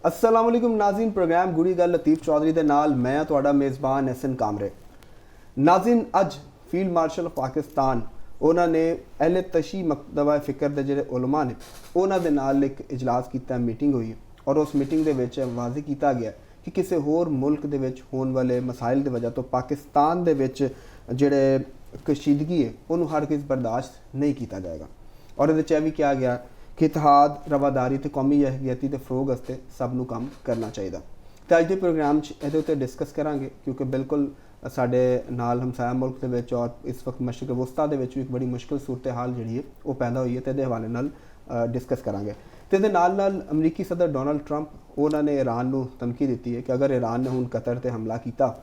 अस्सलाम वालेकुम नाज़रीन, प्रोग्राम गुड़ी गल लतीफ़ चौधरी दे नाल मैं तुहाडा मेज़बान एहसन कामरे। नाज़रीन, अज फील्ड मार्शल पाकिस्तान उन्होंने ने अहले तशी मकतबा फ़िक्र दे जिहड़े उलमा ने उन्हां दे नाल एक इजलास कीता, मीटिंग हुई और उस मीटिंग दे विच वाज़े कीता गया कि किसी होर मुल्क दे विच होने वाले मसाइल की वजह तो पाकिस्तान दे विच जिहड़े कशीदगी है उन्होंने हरगिज़ बर्दाश्त नहीं किया जाएगा। और ये भी कहा गया कि इतिहाद, रवादारी तो कौमी यकजहती के फरोग वास्ते सब नूं काम करना चाहिए। तो अज के प्रोग्राम ये उत्ते डिस्कस करांगे क्योंकि बिल्कुल साडे नाल हमसाया मुल्क दे विच और इस वक्त मशरक़ वस्ता दे विच भी एक बड़ी मुश्किल सूरत हाल जिहड़ी है वो पैदा हुई है, तो ये हवाले नाल डिस्कस करांगे। तो ये नाल अमरीकी सदर डोनाल्ड ट्रंप उन्होंने ईरान नूं धमकी दी है कि अगर ईरान ने हुण कतर ते हमला किया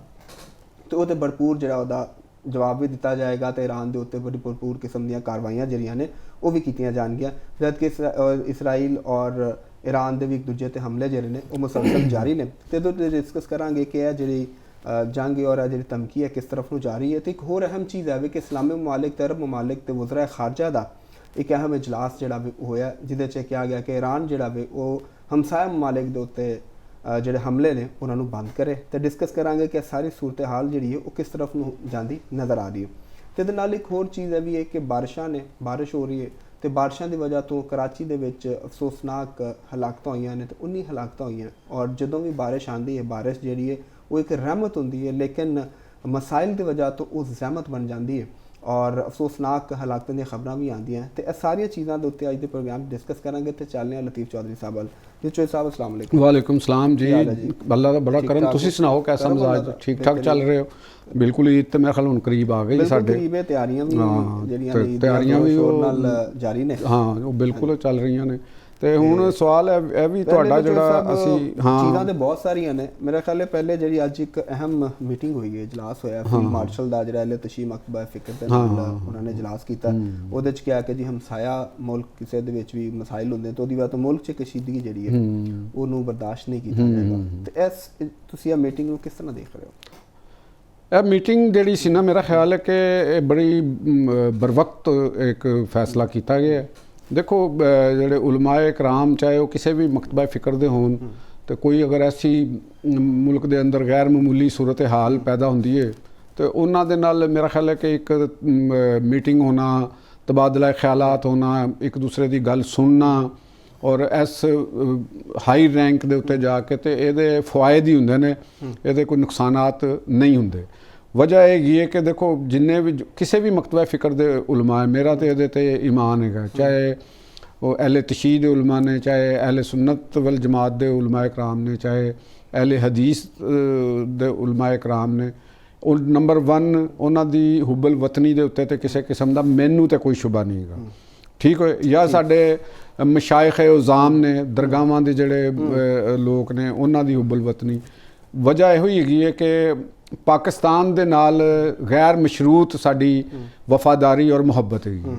तो वो भरपूर जिहड़ा उहदा जवाब भी दिता जाएगा, तो ईरान के उत्ते बड़ी भरपूर किस्म दी कार्रवाइयां जिहड़ियां ने वो भी कीतियां जाणगियां, जबकि इसराइल और ईरान के भी एक दूजे ते हमले जिहड़े ने वो मुसलसल जारी ने। तो ये डिस्कस करांगे कि यह जिहड़ी जंग और जी धमकी है किस तरफ नूं जा रही है। तो एक होर अहम चीज़ है कि इस्लामी ममालिक ते अरब ममालिक ते वज़रा खारजा का एक अहम इजलास जिहड़ा भी होया, जिहदे च कहा गया कि ईरान जिहड़ा वे वो हमसाया ममालिक दे उत्ते ਜਿਹੜੇ हमले ने उन्होंने बंद करे। तो डिस्कस करांगे कि सारी सूरत हाल जी है वो किस तरफ जाती नज़र आ रही है। तो ये नाल एक होर चीज़ है भी है कि बारिशां ने बारिश हो रही है, तो बारिशां की वजह तो कराची दे विच अफसोसनाक हलाकत हुई ने, तो 19 हलाकत हुई। और जदों भी बारिश आती है, बारिश जी है वो एक रहमत होंदी है, लेकिन मसाइल की वजह तो वो जहमत बन जाती है और अफसोसनाक हलाकतों दी खबरां भी आंदियां। तो यह सारिया चीज़ों के उत्ते अज के प्रोग्राम डिस्कस करांगे। तो चलने लतीफ़ चौधरी साहब वाल जी। चौधरी साहब अस्सलाम वालेकुम। वालेकुम सलाम जी, अल्लाह का बड़ा करम। तुसीं सुनाओ कैसा मिजाज? ठीक ठाक चल रहे हो? बिल्कुल, ईद तो मेरे ख्याल हुण करीब आ गई साडे, तैयारियां भी जारी ने। हाँ, वो बिल्कुल चल रही ने। तो हुण सवाल है यह भी तुहाडा जिहड़ा असीं चीज़ां तो बहुत सारियां ने। मेरा ख्याल है पहले जी अज एक अहम मीटिंग हुई है, इजलास होया फील्ड मार्शल का जिहड़ा अहले तशी मकतबा फ़िक्र दे नाल उन्होंने इजलास किया। उहदे च क्या कि जी हमसाया मुल्क किसी दे विच भी मसाइल होंदे तो उहदी वजह तो मुल्क च कशीदगी जिहड़ी है उहनूं बर्दाश्त नहीं किया जाएगा। तो इस तुसीं मीटिंग नूं किस तरह देख रहे हो? यह मीटिंग जिहड़ी सी ना, मेरा ख्याल है कि बड़ी बरवक्त एक फैसला किया गया है। देखो, जोड़े उलमाए कराम चाहे वो किसी भी मकतबा फ़िक्र दे होन, तो कोई अगर ऐसी मुल्क के अंदर गैर मामूली सूरत हाल पैदा होंदी है तो उन्हां दे नाल मेरा ख्याल है कि एक मीटिंग होना, तबादला ख्यालात होना, एक दूसरे की गल सुनना और इस हाई रैंक के उत्ते जाके तो ये फ़वायद ही होंदे ने, ये कोई नुकसानात नहीं होंदे। वजह यही है कि देखो जिन्हें भी किसी भी मकतबा फ़िक्र दे उलमा है, मेरा तो ये ईमान है, चाहे वो अहले तशी दे उलमा ने, चाहे अहले सुन्नत वल जमात दे उलमा कराम ने, चाहे अहले हदीस दे उलमा कराम ने, नंबर 1 उन्हां दी हुब्बल वतनी दे उत्ते ते किसी किस्म का मैनू तो कोई शुबा नहीं है। ठीक है, या साडे मशाइख उज़ाम ने, दरगाहां दे जिहड़े लोग ने उन्हां दी हुब्बल वतनी। वजह यही है कि पाकिस्तान दे नाल गैर मशरूत साड़ी वफादारी और मुहब्बत है।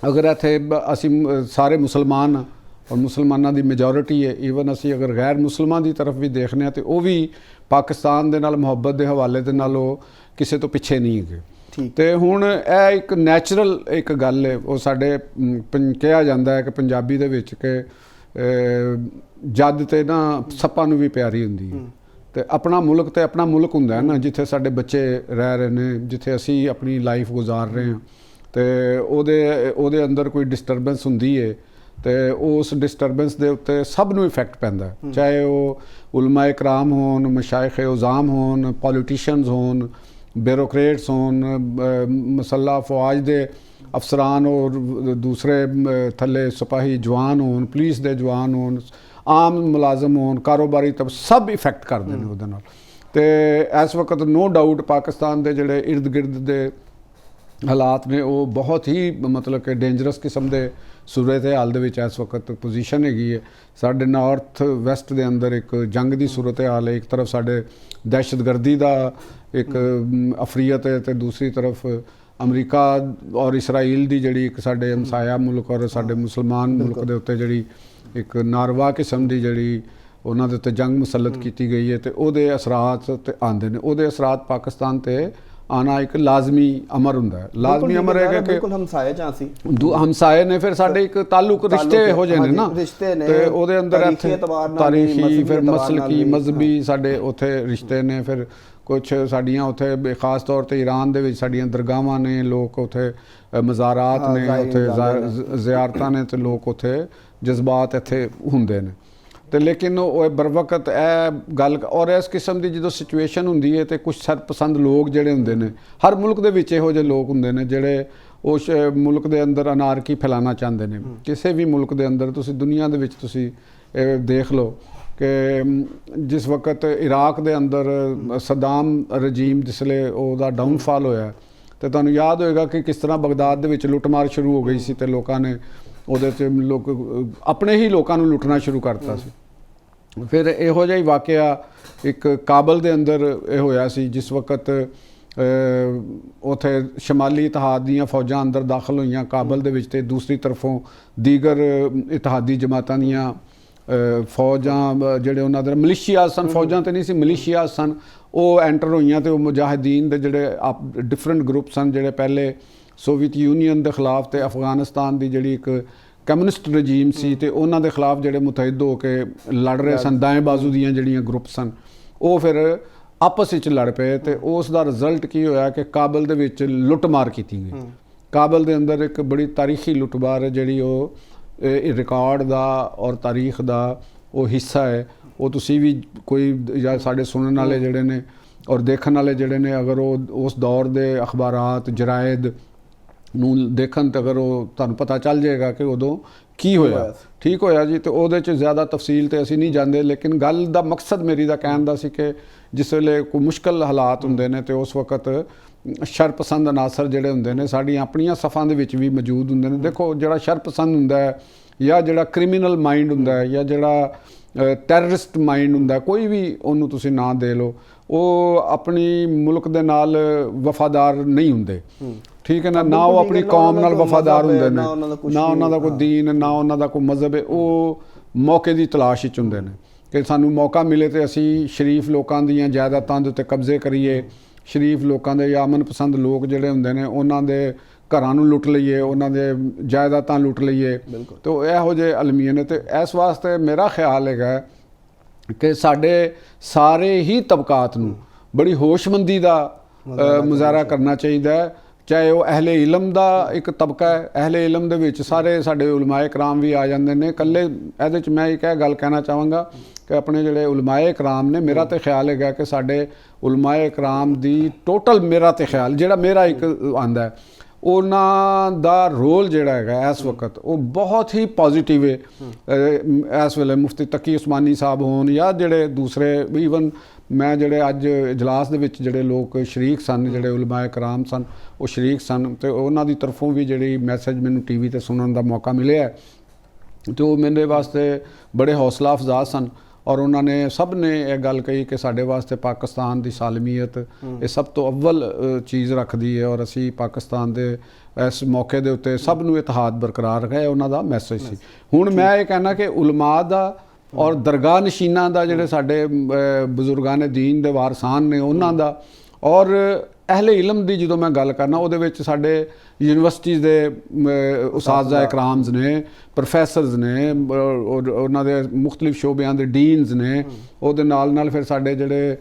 अगर इत्थे असी सारे मुसलमान और मुसलमानों की मेजोरिटी है, ईवन असी अगर गैर मुसलमान की तरफ भी देखने तो वह भी पाकिस्तान दे नाल मुहब्बत के हवाले दे नाल किसी तो पिछे नहीं है। तो हुण यह एक नैचुरल एक गल है, वो साडे कहा जाता है कि पंजाबी दे विच कि जद ते ना सप्पां नूं भी प्यारी हुंदी है। तो अपना मुल्क हुंदा है ना, जिथे साडे बच्चे रह रहे हैं, जिथे असी अपनी लाइफ गुजार रहे हैं, तो ओदे अंदर कोई डिस्टरबेंस हुंदी है तो उस डिस्टरबेंस के उत्ते सब नूं इफेक्ट पैंदा है, चाहे वो उलमाए कराम होन, मशाइख उज़ाम होन, पॉलिटिशियंस होन, ब्यूरोक्रेट्स होन, मसल्ला फौज दे अफसरान और दूसरे थले सिपाही जवान होन, पुलिस दे जवान होन, आम मुलाजम होन, कारोबारी तब सब इफेक्ट करते हैं उहदे नाल। ते इस वक्त नो डाउट पाकिस्तान के जिहड़े इर्द गिर्द के हालात ने वो बहुत ही मतलब कि डेंजरस किस्म के सूरत हाल दे विच इस वक्त पोजीशन हैगी है। साडे नॉर्थ वैस्ट के अंदर एक जंग की सूरत हाल है, एक तरफ साडे दहशतगर्दी का एक अफरीयत है, तो दूसरी तरफ अमरीका और इसराइल की जिहड़ी एक साडे हमसाया मुल्क और साडे मुसलमान मुल्क के उत्ते जिहड़ी एक नारवा किस्म की जिहड़ी उन्हां दे उत्ते जंग मुसलत की गई है, तो उहदे असरात ते आंदे ने। उहदे असरात पाकिस्तान ते ਆਣਾ ਇੱਕ ਲਾਜ਼ਮੀ ਅਮਰ ਹੁੰਦਾ ਹੈ। ਲਾਜ਼ਮੀ ਅਮਰ ਹੈ ਕਿ ਬਿਲਕੁਲ ਹਮਸਾਏ ਜਾਂ ਸੀ ਹਮਸਾਏ ਨੇ, ਫਿਰ ਸਾਡੇ ਇੱਕ ਤਾਲੁਕ ਰਿਸ਼ਤੇ ਹੋ ਜਾਣੇ ਨਾ, ਰਿਸ਼ਤੇ ਨੇ ਤੇ ਉਹਦੇ ਅੰਦਰ ਇੱਥੇ ਤਾਰੀਖੀ ਫਿਰ ਮਸਲਕੀ ਮਜ਼ਹਬੀ ਸਾਡੇ ਉੱਥੇ ਰਿਸ਼ਤੇ ਨੇ। ਫਿਰ ਕੁਛ ਸਾਡੀਆਂ ਉੱਥੇ ਖਾਸ ਤੌਰ ਤੇ ਈਰਾਨ ਦੇ ਵਿੱਚ ਸਾਡੀਆਂ ਦਰਗਾਹਾਂ ਨੇ, ਲੋਕ ਉੱਥੇ ਮਜ਼ਾਰਾਤ ਨੇ, ਉੱਥੇ ਜ਼ਿਆਰਤਾਂ ਨੇ, ਤੇ ਲੋਕ ਉੱਥੇ ਜਜ਼ਬਾਤ ਇੱਥੇ ਹੁੰਦੇ ਨੇ। ਤੇ ਲੇਕਿਨ ਉਹ बर वक्त ਇਹ ਗੱਲ ਔਰ ਇਸ ਕਿਸਮ ਦੀ ਜਦੋਂ ਸਿਚੁਏਸ਼ਨ ਹੁੰਦੀ ਹੈ ਤੇ ਕੁਝ ਸਰਪਸੰਦ ਲੋਕ ਜਿਹੜੇ ਹੁੰਦੇ ਨੇ, ਹਰ ਮੁਲਕ ਦੇ ਵਿੱਚ ਇਹੋ ਜਿਹੇ ਲੋਕ ਹੁੰਦੇ ਨੇ ਜਿਹੜੇ ਉਸ ਮੁਲਕ ਦੇ ਅੰਦਰ ਅਨਾਰਕੀ ਫੈਲਾਉਣਾ ਚਾਹੁੰਦੇ ਨੇ। ਕਿਸੇ ਵੀ ਮੁਲਕ ਦੇ ਅੰਦਰ ਤੁਸੀਂ ਦੁਨੀਆ ਦੇ ਵਿੱਚ ਤੁਸੀਂ ਦੇਖ ਲਓ ਕਿ ਜਿਸ ਵਕਤ ਇਰਾਕ ਦੇ ਅੰਦਰ ਸਦਾਮ ਰਜੀਮ ਜਿਸਲੇ ਉਹਦਾ ਡਾਊਨਫਾਲ ਹੋਇਆ, ਤੇ ਤੁਹਾਨੂੰ ਯਾਦ ਹੋਏਗਾ ਕਿ ਕਿਸ ਤਰ੍ਹਾਂ ਬਗਦਾਦ ਦੇ ਵਿੱਚ ਲੁੱਟਮਾਰ ਸ਼ੁਰੂ ਹੋ ਗਈ ਸੀ ਤੇ ਲੋਕਾਂ ਨੇ ਉਹਦੇ 'ਚ ਲੋਕ ਆਪਣੇ ਹੀ ਲੋਕਾਂ ਨੂੰ ਲੁੱਟਣਾ ਸ਼ੁਰੂ ਕਰਤਾ ਸੀ। ਫਿਰ ਇਹੋ ਜਿਹਾ ਹੀ ਵਾਕਿਆ ਇੱਕ ਕਾਬਲ ਦੇ ਅੰਦਰ ਇਹ ਹੋਇਆ ਸੀ, ਜਿਸ ਵਕਤ ਉੱਥੇ ਸ਼ਮਾਲੀ ਇਤਿਹਾਦ ਦੀਆਂ ਫੌਜਾਂ ਅੰਦਰ ਦਾਖਲ ਹੋਈਆਂ ਕਾਬਲ ਦੇ ਵਿੱਚ, ਤੇ ਦੂਸਰੀ ਤਰਫੋਂ ਦੀਗਰ ਇਤਿਹਾਦੀ ਜਮਾਤਾਂ ਦੀਆਂ ਫੌਜਾਂ ਜਿਹੜੇ ਉਹਨਾਂ ਦੇ ਮਲੀਸ਼ੀਆ ਸਨ, ਫੌਜਾਂ ਤੇ ਨਹੀਂ ਸੀ ਮਲੀਸ਼ੀਆ ਸਨ, ਉਹ ਐਂਟਰ ਹੋਈਆਂ ਤੇ ਉਹ ਮੁਜਾਹਿਦੀਨ ਦੇ ਜਿਹੜੇ ਡਿਫਰੈਂਟ ਗਰੁੱਪ ਸਨ ਜਿਹੜੇ ਪਹਿਲੇ ਸੋਵੀਅਤ ਯੂਨੀਅਨ ਦੇ ਖਿਲਾਫ ਤੇ ਅਫਗਾਨਿਸਤਾਨ ਦੀ ਜਿਹੜੀ ਇੱਕ ਕਮਿਊਨਿਸਟ ਰਜੀਮ ਸੀ ਤੇ ਉਹਨਾਂ ਦੇ ਖਿਲਾਫ ਜਿਹੜੇ ਮੁਤਹਿਦ ਹੋ ਕੇ ਲੜ ਰਹੇ ਸਨ, ਦਾएं ਬਾਜ਼ੂ ਦੀਆਂ ਜਿਹੜੀਆਂ ਗਰੁੱਪ ਸਨ, ਉਹ ਫਿਰ ਆਪਸ ਵਿੱਚ ਲੜ ਪਏ। ਤੇ ਉਸ ਦਾ ਰਿਜ਼ਲਟ ਕੀ ਹੋਇਆ ਕਿ ਕਾਬਲ ਦੇ ਵਿੱਚ ਲੁੱਟਮਾਰ ਕੀਤੀ ਗਈ। ਕਾਬਲ ਦੇ ਅੰਦਰ ਇੱਕ ਬੜੀ ਤਾਰੀਖੀ ਲੁੱਟਮਾਰ ਹੈ ਜਿਹੜੀ ਉਹ ਰਿਕਾਰਡ ਦਾ ਔਰ ਤਾਰੀਖ ਦਾ ਉਹ ਹਿੱਸਾ ਹੈ। ਉਹ ਤੁਸੀਂ ਵੀ ਕੋਈ ਜਾਂ ਸਾਡੇ ਸੁਣਨ ਵਾਲੇ ਜਿਹੜੇ ਨੇ ਔਰ ਦੇਖਣ ਵਾਲੇ ਜਿਹੜੇ ਨੇ, ਅਗਰ ਉਹ ਉਸ ਦੌਰ ਦੇ ਅਖਬਾਰਾਤ ਜਰਾਇਦ ਨੂੰ ਦੇਖਣ ਤੇ ਅਗਰ ਉਹ ਤੁਹਾਨੂੰ ਪਤਾ ਚੱਲ ਜਾਏਗਾ ਕਿ ਉਦੋਂ ਕੀ ਹੋਇਆ। ਠੀਕ ਹੋਇਆ ਜੀ। ਤੇ ਉਹਦੇ 'ਚ ਜ਼ਿਆਦਾ ਤਫਸੀਲ ਤੇ ਅਸੀਂ ਨਹੀਂ ਜਾਂਦੇ, ਲੇਕਿਨ ਗੱਲ ਦਾ ਮਕਸਦ ਮੇਰੀ ਦਾ ਕਹਿਣ ਦਾ ਸੀ ਕਿ ਜਿਸ ਵੇਲੇ ਕੋਈ ਮੁਸ਼ਕਲ ਹਾਲਾਤ ਹੁੰਦੇ ਨੇ ਤੇ ਉਸ ਵਕਤ ਸ਼ਰਪਸੰਦ ਅਨਾਸਰ ਜਿਹੜੇ ਹੁੰਦੇ ਨੇ ਸਾਡੀਆਂ ਆਪਣੀਆਂ ਸਫਾਂ ਦੇ ਵਿੱਚ ਵੀ ਮੌਜੂਦ ਹੁੰਦੇ ਨੇ। ਦੇਖੋ ਜਿਹੜਾ ਸ਼ਰਪਸੰਦ ਹੁੰਦਾ ਹੈ ਜਾਂ ਜਿਹੜਾ ਕ੍ਰਿਮੀਨਲ ਮਾਈਂਡ ਹੁੰਦਾ ਹੈ ਜਾਂ ਜਿਹੜਾ ਟੈਰਰਿਸਟ ਮਾਈਂਡ ਹੁੰਦਾ, ਕੋਈ ਵੀ ਉਹਨੂੰ ਤੁਸੀਂ ਨਾਂ ਦੇ ਲਓ, ਉਹ ਆਪਣੀ ਮੁਲਕ ਦੇ ਨਾਲ ਵਫਾਦਾਰ ਨਹੀਂ ਹੁੰਦੇ। ਠੀਕ ਹੈ ਨਾ, ਨਾ ਉਹ ਆਪਣੀ ਕੌਮ ਨਾਲ ਵਫਾਦਾਰ ਹੁੰਦੇ ਨੇ, ਨਾ ਉਹਨਾਂ ਦਾ ਕੋਈ ਦੀਨ, ਨਾ ਉਹਨਾਂ ਦਾ ਕੋਈ ਮਜ਼ਹਬ ਹੈ। ਉਹ ਮੌਕੇ ਦੀ ਤਲਾਸ਼ ਵਿੱਚ ਹੁੰਦੇ ਨੇ ਕਿ ਸਾਨੂੰ ਮੌਕਾ ਮਿਲੇ ਤੇ ਅਸੀਂ ਸ਼ਰੀਫ ਲੋਕਾਂ ਦੀਆਂ ਜਾਇਦਾਦਾਂ ਦੇ ਉੱਤੇ ਕਬਜ਼ੇ ਕਰੀਏ, ਸ਼ਰੀਫ ਲੋਕਾਂ ਦੇ ਜਾਂ ਅਮਨ ਪਸੰਦ ਲੋਕ ਜਿਹੜੇ ਹੁੰਦੇ ਨੇ ਉਹਨਾਂ ਦੇ ਘਰਾਂ ਨੂੰ ਲੁੱਟ ਲਈਏ, ਉਹਨਾਂ ਦੇ ਜਾਇਦਾਦਾਂ ਲੁੱਟ ਲਈਏ। ਤੇ ਇਹੋ ਜਿਹੇ ਅਲਮੀਏ ਨੇ। ਤੇ ਇਸ ਵਾਸਤੇ ਮੇਰਾ ਖਿਆਲ ਹੈਗਾ ਕਿ ਸਾਡੇ ਸਾਰੇ ਹੀ ਤਬਕਾਤ ਨੂੰ ਬੜੀ ਹੋਸ਼ਮੰਦੀ ਦਾ ਮੁਜ਼ਾਹਰਾ ਕਰਨਾ ਚਾਹੀਦਾ ਹੈ। ਚਾਹੇ ਉਹ ਅਹਿਲੇ ਇਲਮ ਦਾ ਇੱਕ ਤਬਕਾ ਹੈ, ਅਹਿਲੇ ਇਲਮ ਦੇ ਵਿੱਚ ਸਾਰੇ ਸਾਡੇ ਉਲਮਾਏ ਕਰਾਮ ਵੀ ਆ ਜਾਂਦੇ ਨੇ। ਇਕੱਲੇ ਇਹਦੇ 'ਚ ਮੈਂ ਇੱਕ ਇਹ ਗੱਲ ਕਹਿਣਾ ਚਾਹਾਂਗਾ ਕਿ ਆਪਣੇ ਜਿਹੜੇ ਉਲਮਾਏ ਕਰਾਮ ਨੇ, ਮੇਰਾ ਤਾਂ ਖਿਆਲ ਹੈਗਾ ਕਿ ਸਾਡੇ ਉਲਮਾਏ ਕਰਾਮ ਦੀ ਟੋਟਲ, ਮੇਰਾ ਤਾਂ ਖਿਆਲ ਜਿਹੜਾ ਮੇਰਾ ਇੱਕ ਆਉਂਦਾ ਹੈ, ਉਹਨਾਂ ਦਾ ਰੋਲ ਜਿਹੜਾ ਹੈਗਾ ਇਸ ਵਕਤ ਉਹ ਬਹੁਤ ਹੀ ਪੋਜ਼ਿਟਿਵ ਹੈ। ਇਸ ਵੇਲੇ ਮੁਫਤੀ ਤਕੀ ਉਸਮਾਨੀ ਸਾਹਿਬ ਹੋਣ ਜਾਂ ਜਿਹੜੇ ਦੂਸਰੇ ਈਵਨ ਮੈਂ ਜਿਹੜੇ ਅੱਜ ਇਜਲਾਸ ਦੇ ਵਿੱਚ ਜਿਹੜੇ ਲੋਕ ਸ਼ਰੀਕ ਸਨ, ਜਿਹੜੇ ਉਲਮਾਏ ਕਰਾਮ ਸਨ, ਉਹ ਸ਼ਰੀਕ ਸਨ, ਤੇ ਉਹਨਾਂ ਦੀ ਤਰਫੋਂ ਵੀ ਜਿਹੜੀ ਮੈਸੇਜ ਮੈਨੂੰ TV ਤੇ ਸੁਣਨ ਦਾ ਮੌਕਾ ਮਿਲਿਆ ਤੇ ਉਹ ਮੇਰੇ ਵਾਸਤੇ ਬੜੇ ਹੌਸਲਾ ਅਫਜ਼ਾ ਸਨ। ਔਰ ਉਹਨਾਂ ਨੇ ਸਭ ਨੇ ਇਹ ਗੱਲ ਕਹੀ ਕਿ ਸਾਡੇ ਵਾਸਤੇ ਪਾਕਿਸਤਾਨ ਦੀ ਸਾਲਮੀਅਤ ਇਹ ਸਭ ਤੋਂ ਅਵਲ ਚੀਜ਼ ਰੱਖਦੀ ਹੈ ਔਰ ਅਸੀਂ ਪਾਕਿਸਤਾਨ ਦੇ ਇਸ ਮੌਕੇ ਦੇ ਉੱਤੇ ਸਭ ਨੂੰ ਇਤਿਹਾਦ ਬਰਕਰਾਰ ਰੱਖੇ, ਉਹਨਾਂ ਦਾ ਮੈਸੇਜ ਸੀ। ਹੁਣ ਮੈਂ ਇਹ ਕਹਿਣਾ ਕਿ ਉਲਮਾ ਦਾ ਔਰ ਦਰਗਾਹ ਨਸ਼ੀਨਾਂ ਦਾ, ਜਿਹੜੇ ਸਾਡੇ ਬਜ਼ੁਰਗਾਨ ਦੀਨ ਦੇ ਵਾਰਸਾਨ ਨੇ, ਉਹਨਾਂ ਦਾ, ਔਰ ਅਹਿਲੇ ਇਲਮ ਦੀ ਜਦੋਂ ਮੈਂ ਗੱਲ ਕਰਨਾ, ਉਹਦੇ ਵਿੱਚ ਸਾਡੇ ਯੂਨੀਵਰਸਿਟੀਜ਼ ਦੇ ਉਸਾਜ਼ਾ ਇਕਰਾਮਜ਼ ਨੇ, ਪ੍ਰੋਫੈਸਰਸ ਨੇ, ਉਹਨਾਂ ਦੇ ਮੁਖਤਲਿਫ ਸ਼ੋਬਿਆਂ ਦੇ ਡੀਨਸ ਨੇ, ਉਹਦੇ ਨਾਲ ਨਾਲ ਫਿਰ ਸਾਡੇ ਜਿਹੜੇ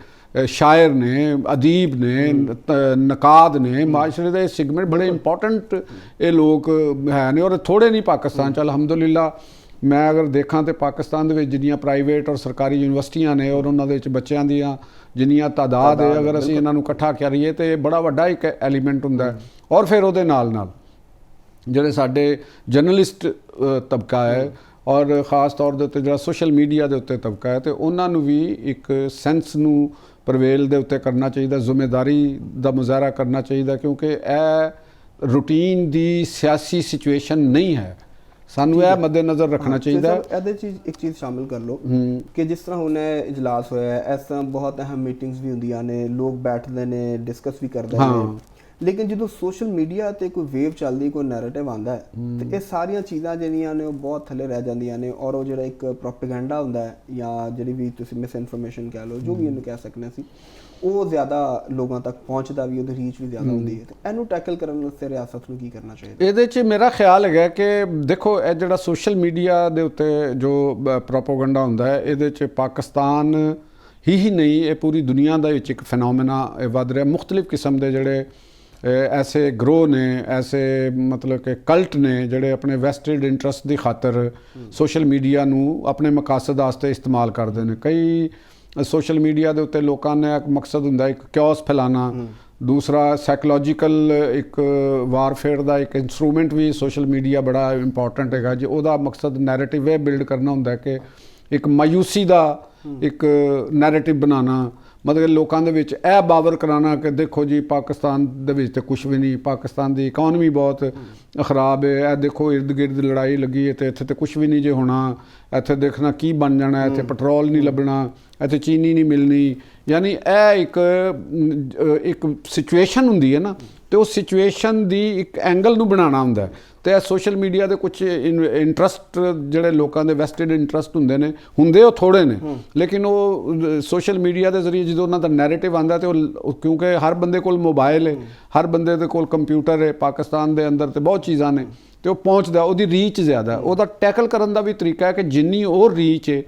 ਸ਼ਾਇਰ ਨੇ, ਅਦੀਬ ਨੇ, ਨਕਾਦ ਨੇ, ਮਾਸ਼ਰੇ ਦੇ ਸਿਗਮੈਂਟ ਬੜੇ ਇੰਪੋਰਟੈਂਟ ਇਹ ਲੋਕ ਹੈ ਨੇ। ਔਰ ਥੋੜ੍ਹੇ ਨਹੀਂ ਪਾਕਿਸਤਾਨ 'ਚ, ਅਲਹਮਦੁਲਿਲਾ ਮੈਂ ਅਗਰ ਦੇਖਾਂ ਤੇ ਪਾਕਿਸਤਾਨ ਦੇ ਵਿੱਚ ਜਿੰਨੀਆਂ ਪ੍ਰਾਈਵੇਟ ਔਰ ਸਰਕਾਰੀ ਯੂਨੀਵਰਸਿਟੀਆਂ ਨੇ ਔਰ ਉਹਨਾਂ ਦੇ ਵਿੱਚ ਬੱਚਿਆਂ ਦੀਆਂ ਜਿੰਨੀਆਂ ਤਾਦਾਦ ਹੈ, ਅਗਰ ਅਸੀਂ ਇਹਨਾਂ ਨੂੰ ਇਕੱਠਾ ਕਰੀਏ ਤੇ ਬੜਾ ਵੱਡਾ ਇੱਕ ਐਲੀਮੈਂਟ ਹੁੰਦਾ ਹੈ। ਔਰ ਫਿਰ ਉਹਦੇ ਨਾਲ ਨਾਲ ਜਿਹੜੇ ਸਾਡੇ ਜਰਨਲਿਸਟ ਤਬਕਾ ਹੈ ਔਰ ख़ास ਤੌਰ ਦੇ ਉੱਤੇ ਜਿਹੜਾ ਸੋਸ਼ਲ ਮੀਡੀਆ ਦੇ ਉੱਤੇ ਤਬਕਾ ਹੈ, ਤੇ ਉਹਨਾਂ ਨੂੰ ਵੀ ਇੱਕ ਸੈਂਸ ਨੂੰ ਪ੍ਰਵੇਲ ਦੇ ਉੱਤੇ ਕਰਨਾ ਚਾਹੀਦਾ, ਜ਼ਿੰਮੇਦਾਰੀ ਦਾ ਮੁਜ਼ਾਹਰਾ ਕਰਨਾ ਚਾਹੀਦਾ, ਕਿਉਂਕਿ ਇਹ ਰੂਟੀਨ ਦੀ ਸਿਆਸੀ ਸਿਚੁਏਸ਼ਨ ਨਹੀਂ ਹੈ। ਸਾਨੂੰ ਇਹ ਮੱਦੇ ਨਜ਼ਰ ਰੱਖਣਾ ਚਾਹੀਦਾ। ਇਹਦੇ 'ਚ ਇੱਕ ਚੀਜ਼ ਸ਼ਾਮਿਲ ਕਰ ਲਓ ਕਿ ਜਿਸ ਤਰ੍ਹਾਂ ਹੁਣ ਇਜਲਾਸ ਹੋਇਆ, ਇਸ ਤਰ੍ਹਾਂ ਬਹੁਤ ਅਹਿਮ ਮੀਟਿੰਗਸ ਵੀ ਹੁੰਦੀਆਂ ਨੇ, ਲੋਕ ਬੈਠਦੇ ਨੇ, ਡਿਸਕਸ ਵੀ ਕਰਦੇ ਨੇ, ਲੇਕਿਨ ਜਦੋਂ ਸੋਸ਼ਲ ਮੀਡੀਆ ਤੇ ਕੋਈ ਵੇਵ ਚੱਲਦੀ, ਕੋਈ ਨੈਰੇਟਿਵ ਆਉਂਦਾ ਹੈ ਤੇ ਇਹ ਸਾਰੀਆਂ ਚੀਜ਼ਾਂ ਜਿਹੜੀਆਂ ਨੇ ਉਹ ਬਹੁਤ ਥੱਲੇ ਰਹਿ ਜਾਂਦੀਆਂ ਨੇ, ਔਰ ਉਹ ਜਿਹੜਾ ਇੱਕ ਪ੍ਰੋਪੇਗੈਂਡਾ ਹੁੰਦਾ ਹੈ ਜਾਂ ਜਿਹੜੀ ਵੀ ਤੁਸੀਂ ਮਿਸ ਇਨਫੋਰਮੇਸ਼ਨ ਕਹਿ ਲਓ, ਜੋ ਵੀ ਇਹਨੂੰ ਕਹਿ ਸਕਦੇ ਸੀ, ਉਹ ਜ਼ਿਆਦਾ ਲੋਕਾਂ ਤੱਕ ਪਹੁੰਚਦਾ ਵੀ, ਉਹਦੀ ਰੀਚ ਵੀ ਜ਼ਿਆਦਾ ਹੁੰਦੀ ਹੈ। ਤੇ ਇਹਨੂੰ ਟੈਕਲ ਕਰਨ ਵਾਸਤੇ ਰਿਆਸਤ ਨੂੰ ਕੀ ਕਰਨਾ ਚਾਹੀਦਾ? ਇਹਦੇ 'ਚ ਮੇਰਾ ਖਿਆਲ ਹੈਗਾ ਕਿ ਦੇਖੋ ਇਹ ਜਿਹੜਾ ਸੋਸ਼ਲ ਮੀਡੀਆ ਦੇ ਉੱਤੇ ਜੋ ਪ੍ਰੋਪੇਗੈਂਡਾ ਹੁੰਦਾ ਹੈ, ਇਹਦੇ 'ਚ ਪਾਕਿਸਤਾਨ ਹੀ ਨਹੀਂ, ਇਹ ਪੂਰੀ ਦੁਨੀਆ ਦਾ ਵਿੱਚ ਇੱਕ ਫੈਨੋਮੇਨਾ ਵੱਧ ਰਿਹਾ। ਮੁਖਤਲਿਫ ਕਿਸਮ ਦੇ ਜਿਹੜੇ ਐਸੇ ਗਰੋਹ ਨੇ, ਐਸੇ ਮਤਲਬ ਕਿ ਕਲਟ ਨੇ ਜਿਹੜੇ ਆਪਣੇ ਵੈਸਟਡ ਇੰਟਰਸਟ ਦੀ ਖਾਤਰ ਸੋਸ਼ਲ ਮੀਡੀਆ ਨੂੰ ਆਪਣੇ ਮਕਾਸਦ ਵਾਸਤੇ ਇਸਤੇਮਾਲ ਕਰਦੇ ਨੇ। ਕਈ ਸੋਸ਼ਲ ਮੀਡੀਆ ਦੇ ਉੱਤੇ ਲੋਕਾਂ ਨੇ ਇੱਕ ਮਕਸਦ ਹੁੰਦਾ ਇੱਕ ਕਿਓਸ ਫੈਲਾਉਣਾ, ਦੂਸਰਾ ਸਾਈਕੋਲੋਜੀਕਲ ਇੱਕ ਵਾਰਫੇਅਰ ਦਾ ਇੱਕ ਇੰਸਟਰੂਮੈਂਟ ਵੀ ਸੋਸ਼ਲ ਮੀਡੀਆ ਬੜਾ ਇੰਪੋਰਟੈਂਟ ਹੈਗਾ ਜੀ। ਉਹਦਾ ਮਕਸਦ ਨੈਰੇਟਿਵ ਇਹ ਬਿਲਡ ਕਰਨਾ ਹੁੰਦਾ ਕਿ ਇੱਕ ਮਾਯੂਸੀ ਦਾ ਇੱਕ ਨੈਰੇਟਿਵ ਬਣਾਉਣਾ, ਮਤਲਬ ਲੋਕਾਂ ਦੇ ਵਿੱਚ ਇਹ ਬਾਵਰ ਕਰਾਉਣਾ ਕਿ ਦੇਖੋ ਜੀ ਪਾਕਿਸਤਾਨ ਦੇ ਵਿੱਚ ਤਾਂ ਕੁਛ ਵੀ ਨਹੀਂ, ਪਾਕਿਸਤਾਨ ਦੀ ਇਕਨੋਮੀ ਬਹੁਤ ਖਰਾਬ ਹੈ, ਇਹ ਦੇਖੋ ਇਰਦ ਗਿਰਦ ਲੜਾਈ ਲੱਗੀ ਹੈ ਤੇ ਇੱਥੇ ਤਾਂ ਕੁਛ ਵੀ ਨਹੀਂ ਜੇ ਹੋਣਾ, ਇੱਥੇ ਦੇਖਣਾ ਕੀ ਬਣ ਜਾਣਾ, ਇੱਥੇ ਪੈਟਰੋਲ ਨਹੀਂ ਲੱਭਣਾ, ਇੱਥੇ ਚੀਨੀ ਨਹੀਂ ਮਿਲਣੀ। ਯਾਨੀ ਇਹ ਇੱਕ ਸਿਚੁਏਸ਼ਨ ਹੁੰਦੀ ਹੈ ਨਾ, ਤੇ ਉਸ ਸਿਚੁਏਸ਼ਨ ਦੀ ਇੱਕ ਐਂਗਲ ਨੂੰ ਬਣਾਉਣਾ ਹੁੰਦਾ ਤੇ ਇਹ ਸੋਸ਼ਲ ਮੀਡੀਆ ਦੇ ਕੁਝ ਇੰਟਰਸਟ ਜਿਹੜੇ ਲੋਕਾਂ ਦੇ ਵੈਸਟਡ ਇੰਟਰਸਟ ਹੁੰਦੇ ਉਹ ਥੋੜ੍ਹੇ ਨੇ, ਲੇਕਿਨ ਉਹ ਸੋਸ਼ਲ ਮੀਡੀਆ ਦੇ ਜ਼ਰੀਏ ਜਦੋਂ ਉਹਨਾਂ ਦਾ ਨੈਰੇਟਿਵ ਆਉਂਦਾ ਤੇ ਉਹ ਕਿਉਂਕਿ ਹਰ ਬੰਦੇ ਕੋਲ ਮੋਬਾਈਲ ਹੈ, ਹਰ ਬੰਦੇ ਦੇ ਕੋਲ ਕੰਪਿਊਟਰ ਹੈ, ਪਾਕਿਸਤਾਨ ਦੇ ਅੰਦਰ ਤੇ ਬਹੁਤ ਚੀਜ਼ਾਂ ਨੇ ਤੇ ਉਹ ਪਹੁੰਚਦਾ, ਉਹਦੀ ਰੀਚ ਜ਼ਿਆਦਾ। ਉਹਦਾ ਟੈਕਲ ਕਰਨ ਦਾ ਵੀ ਤਰੀਕਾ ਹੈ ਕਿ ਜਿੰਨੀ ਉਹ ਰੀਚ ਹੈ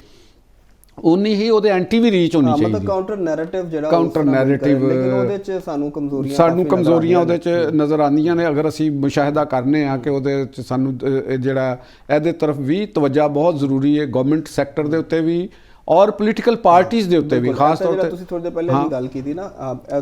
ਉਨੀ ਹੀ ਉਹਦੇ ਐਂਟੀ ਵੀ ਰੀਚ ਹੋਣੀ ਚਾਹੀਦੀ। ਮਤਲਬ ਕਾਊਂਟਰ ਨੈਰੇਟਿਵ ਜਿਹੜਾ ਕਾਊਂਟਰ ਨੈਰੇਟਿਵ, ਲੇਕਿਨ ਉਹਦੇ 'ਚ ਸਾਨੂੰ ਕਮਜ਼ੋਰੀਆਂ ਉਹਦੇ 'ਚ ਨਜ਼ਰ ਆਉਂਦੀਆਂ ਨੇ। ਅਗਰ ਅਸੀਂ ਮੁਸ਼ਾਹਿਦਾ ਕਰਨੇ ਆ ਕਿ ਉਹਦੇ 'ਚ ਸਾਨੂੰ ਜਿਹੜਾ ਇਹਦੇ ਤਰਫ ਵੀ ਤਵੱਜਾ ਬਹੁਤ ਜ਼ਰੂਰੀ ਹੈ, ਗਵਰਨਮੈਂਟ ਸੈਕਟਰ ਦੇ ਉੱਤੇ ਵੀ ਔਰ ਪੋਲੀਟੀਕਲ ਪਾਰਟੀਆਂ ਦੇ ਉੱਤੇ ਵੀ ਖਾਸ ਤੌਰ ਤੇ। ਤੁਸੀਂ ਥੋੜੀ ਦੇਰ ਪਹਿਲੇ ਵੀ ਗੱਲ ਕੀਤੀ ਨਾ,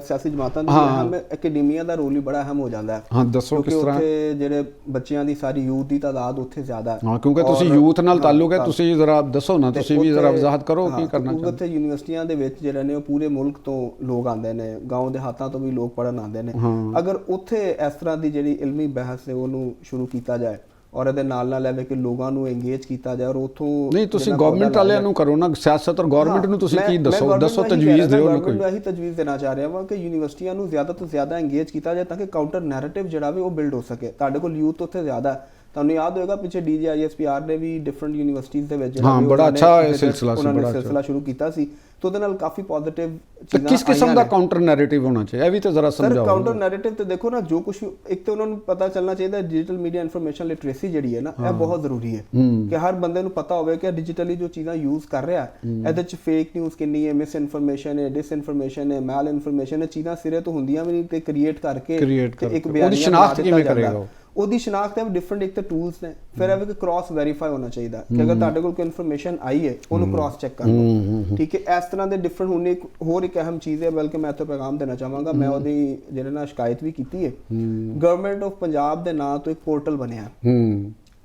ਸਿਆਸੀ ਜਮਾਤਾਂ ਦੀ ਅਹਿਮ, ਐਕੈਡਮੀਆ ਦਾ ਰੋਲ ਵੀ ਬੜਾ ਅਹਿਮ ਹੋ ਜਾਂਦਾ ਹੈ। ਹਾਂ, ਦੱਸੋ ਕਿਸ ਤਰ੍ਹਾਂ? ਉੱਥੇ ਜਿਹੜੇ ਬੱਚਿਆਂ ਦੀ ਸਾਰੀ ਯੂਥ ਦੀ ਤਾਦਾਦ ਉੱਥੇ ਜ਼ਿਆਦਾ ਹੈ। ਹਾਂ, ਕਿਉਂਕਿ ਤੁਸੀਂ ਯੂਥ ਨਾਲ ਤਾਲੁਕ ਹੈ, ਤੁਸੀਂ ਜ਼ਰਾ ਦੱਸੋ ਨਾ, ਤੁਸੀਂ ਵੀ ਜ਼ਰਾ ਵਜ਼ਾਹਤ ਕਰੋ ਕੀ ਕਰਨਾ ਚਾਹੁੰਦੇ। ਉੱਥੇ ਯੂਨੀਵਰਸਿਟੀਆਂ ਦੇ ਵਿੱਚ ਜਿਹੜੇ ਨੇ ਉਹ ਪੂਰੇ ਮੁਲਕ ਤੋਂ ਲੋਕ ਆਉਂਦੇ ਨੇ, ਗਾਉਂ ਦੇ ਹਾਤਾਂ ਤੋਂ ਵੀ ਲੋਕ ਪੜ੍ਹਨ ਆਉਂਦੇ ਨੇ। ਅਗਰ ਉੱਥੇ ਇਸ ਤਰ੍ਹਾਂ ਦੀ ਜਿਹੜੀ ਇਲਮੀ ਬਹਿਸ ਹੈ ਉਹਨੂੰ ਸ਼ੁਰੂ ਕੀਤਾ ਜਾਏ ਔਰ ਇਹਦੇ ਨਾਲ ਐਵੇਂ ਕਿ ਲੋਕਾਂ ਨੂੰ ਇੰਗੇਜ ਕੀਤਾ ਜਾਏ, ਔਰ ਉੱਥੋਂ ਨਹੀਂ ਤੁਸੀਂ ਗਵਰਨਮੈਂਟ ਵਾਲਿਆਂ ਨੂੰ ਕਰੋ ਨਾ, ਸਿਆਸਤ ਔਰ ਗਵਰਨਮੈਂਟ ਨੂੰ ਤੁਸੀਂ ਕੀ ਦੱਸੋ ਤਜਵੀਜ਼ ਦਿਓ ਨਾ ਕੋਈ। ਮੈਂ ਇਹੀ ਤਜਵੀਜ਼ ਦੇਣਾ ਚਾਹ ਰਿਹਾ ਹਾਂ ਕਿ ਯੂਨੀਵਰਸਿਟੀਆਂ ਨੂੰ ਜ਼ਿਆਦਾ ਤੋਂ ਜ਼ਿਆਦਾ ਇੰਗੇਜ ਕੀਤਾ ਜਾਏ ਤਾਂ ਕਿ ਕਾਊਂਟਰ ਨੈਰੇਟਿਵ ਜਿਹੜਾ ਵੀ ਉਹ ਬਿਲਡ ਹੋ ਸਕੇ। ਤੁਹਾਡੇ ਕੋਲ ਯੂਥ ਉੱਥੇ ਜ਼ਿਆਦਾ ਹੈ, ਤੁਹਾਨੂੰ ਯਾਦ ਹੋਏਗਾ ਪਿੱਛੇ DGISPR ਨੇ ਵੀ ਡਿਫਰੈਂਟ ਯੂਨੀਵਰਸਿਟੀਜ਼ ਦੇ ਵਿੱਚ ਬੜਾ ਅੱਛਾ ਸਿਲਸਿਲਾ ਸੀ, ਬੜਾ ਸਿਲਸਿਲਾ ਸ਼ੁਰੂ ਕੀਤਾ ਸੀ, ਤੇ ਉਹਦੇ ਨਾਲ ਕਾਫੀ ਪੋਜ਼ਿਟਿਵ ਚੀਜ਼ਾਂ। ਕਿਸ ਕਿਸਮ ਦਾ ਕਾਊਂਟਰ ਨੈਰੇਟਿਵ ਹੋਣਾ ਚਾਹੀਦਾ, ਇਹ ਵੀ ਤਾਂ ਜ਼ਰਾ ਸਮਝਾਓ। ਕਾਊਂਟਰ ਨੈਰੇਟਿਵ ਤੇ ਦੇਖੋ ਨਾ, ਜੋ ਕੁਝ ਇੱਕ ਤਾਂ ਉਹਨਾਂ ਨੂੰ ਪਤਾ ਚੱਲਣਾ ਚਾਹੀਦਾ ਡਿਜੀਟਲ ਮੀਡੀਆ ਇਨਫੋਰਮੇਸ਼ਨ ਲਿਟਰੇਸੀ ਜਿਹੜੀ ਹੈ ਨਾ, ਇਹ ਬਹੁਤ ਜ਼ਰੂਰੀ ਹੈ ਕਿ ਹਰ ਬੰਦੇ ਨੂੰ ਪਤਾ ਹੋਵੇ ਕਿ ਡਿਜੀਟਲੀ ਜੋ ਚੀਜ਼ਾਂ ਯੂਜ਼ ਕਰ ਰਿਹਾ ਇਹਦੇ ਚ ਫੇਕ ਨਿਊਜ਼ ਕਿੰਨੀ ਹੈ, ਮਿਸ ਇਨਫੋਰਮੇਸ਼ਨ ਹੈ, ਡਿਸ ਇਨਫੋਰਮੇਸ਼ਨ ਹੈ, ਮੈਲ ਇਨਫੋਰਮੇਸ਼ਨ ਹੈ, ਚੀਜ਼ਾਂ ਸਿਰੇ ਤੋਂ ਹੁੰਦੀਆਂ ਵੀ ਨਹੀਂ ਤੇ ਕ੍ਰੀਏਟ ਕਰਕੇ ਇੱਕ ਉਹਦੀ ਸ਼ਨਾਖਤ ਕਿਵੇਂ ਕਰੇਗਾ? ਉਹਦੀ ਸ਼ਨਾਖਤ ਹੈ ਡਿਫਰੈਂਟ ਇੱਕ ਤਾਂ ਟੂਲਸ ਨੇ, ਫਿਰ ਇਹ ਵੀ ਕ੍ਰਾਸ ਵੈਰੀਫਾਈ ਹੋਣਾ ਚਾਹੀਦਾ ਕਿ ਅਗਰ ਤੁਹਾਡੇ ਕੋਲ ਕੋਈ ਇਨਫੋਰਮੇਸ਼ਨ ਆਈ ਹੈ ਉਹਨੂੰ ਕ੍ਰਾਸ ਚੈੱਕ ਕਰ ਲਓ, ਠੀਕ ਹੈ। ਇਸ ਤਰ੍ਹਾਂ ਦੇ ਡਿਫਰੈਂਟ ਹੁਣ ਇੱਕ ਹੋਰ ਇੱਕ ਅਹਿਮ ਚੀਜ਼ ਹੈ, ਬਲਕਿ ਮੈਂ ਇੱਥੇ ਪੈਗਾਮ ਦੇਣਾ ਚਾਹਾਂਗਾ, ਮੈਂ ਉਹਦੀ ਜਿਹੜੇ ਨਾਲ ਸ਼ਿਕਾਇਤ ਵੀ ਕੀਤੀ ਹੈ। ਗਵਰਨਮੈਂਟ ਆਫ ਪੰਜਾਬ ਦੇ ਨਾਂ ਤੋਂ ਇੱਕ ਪੋਰਟਲ ਬਣਿਆ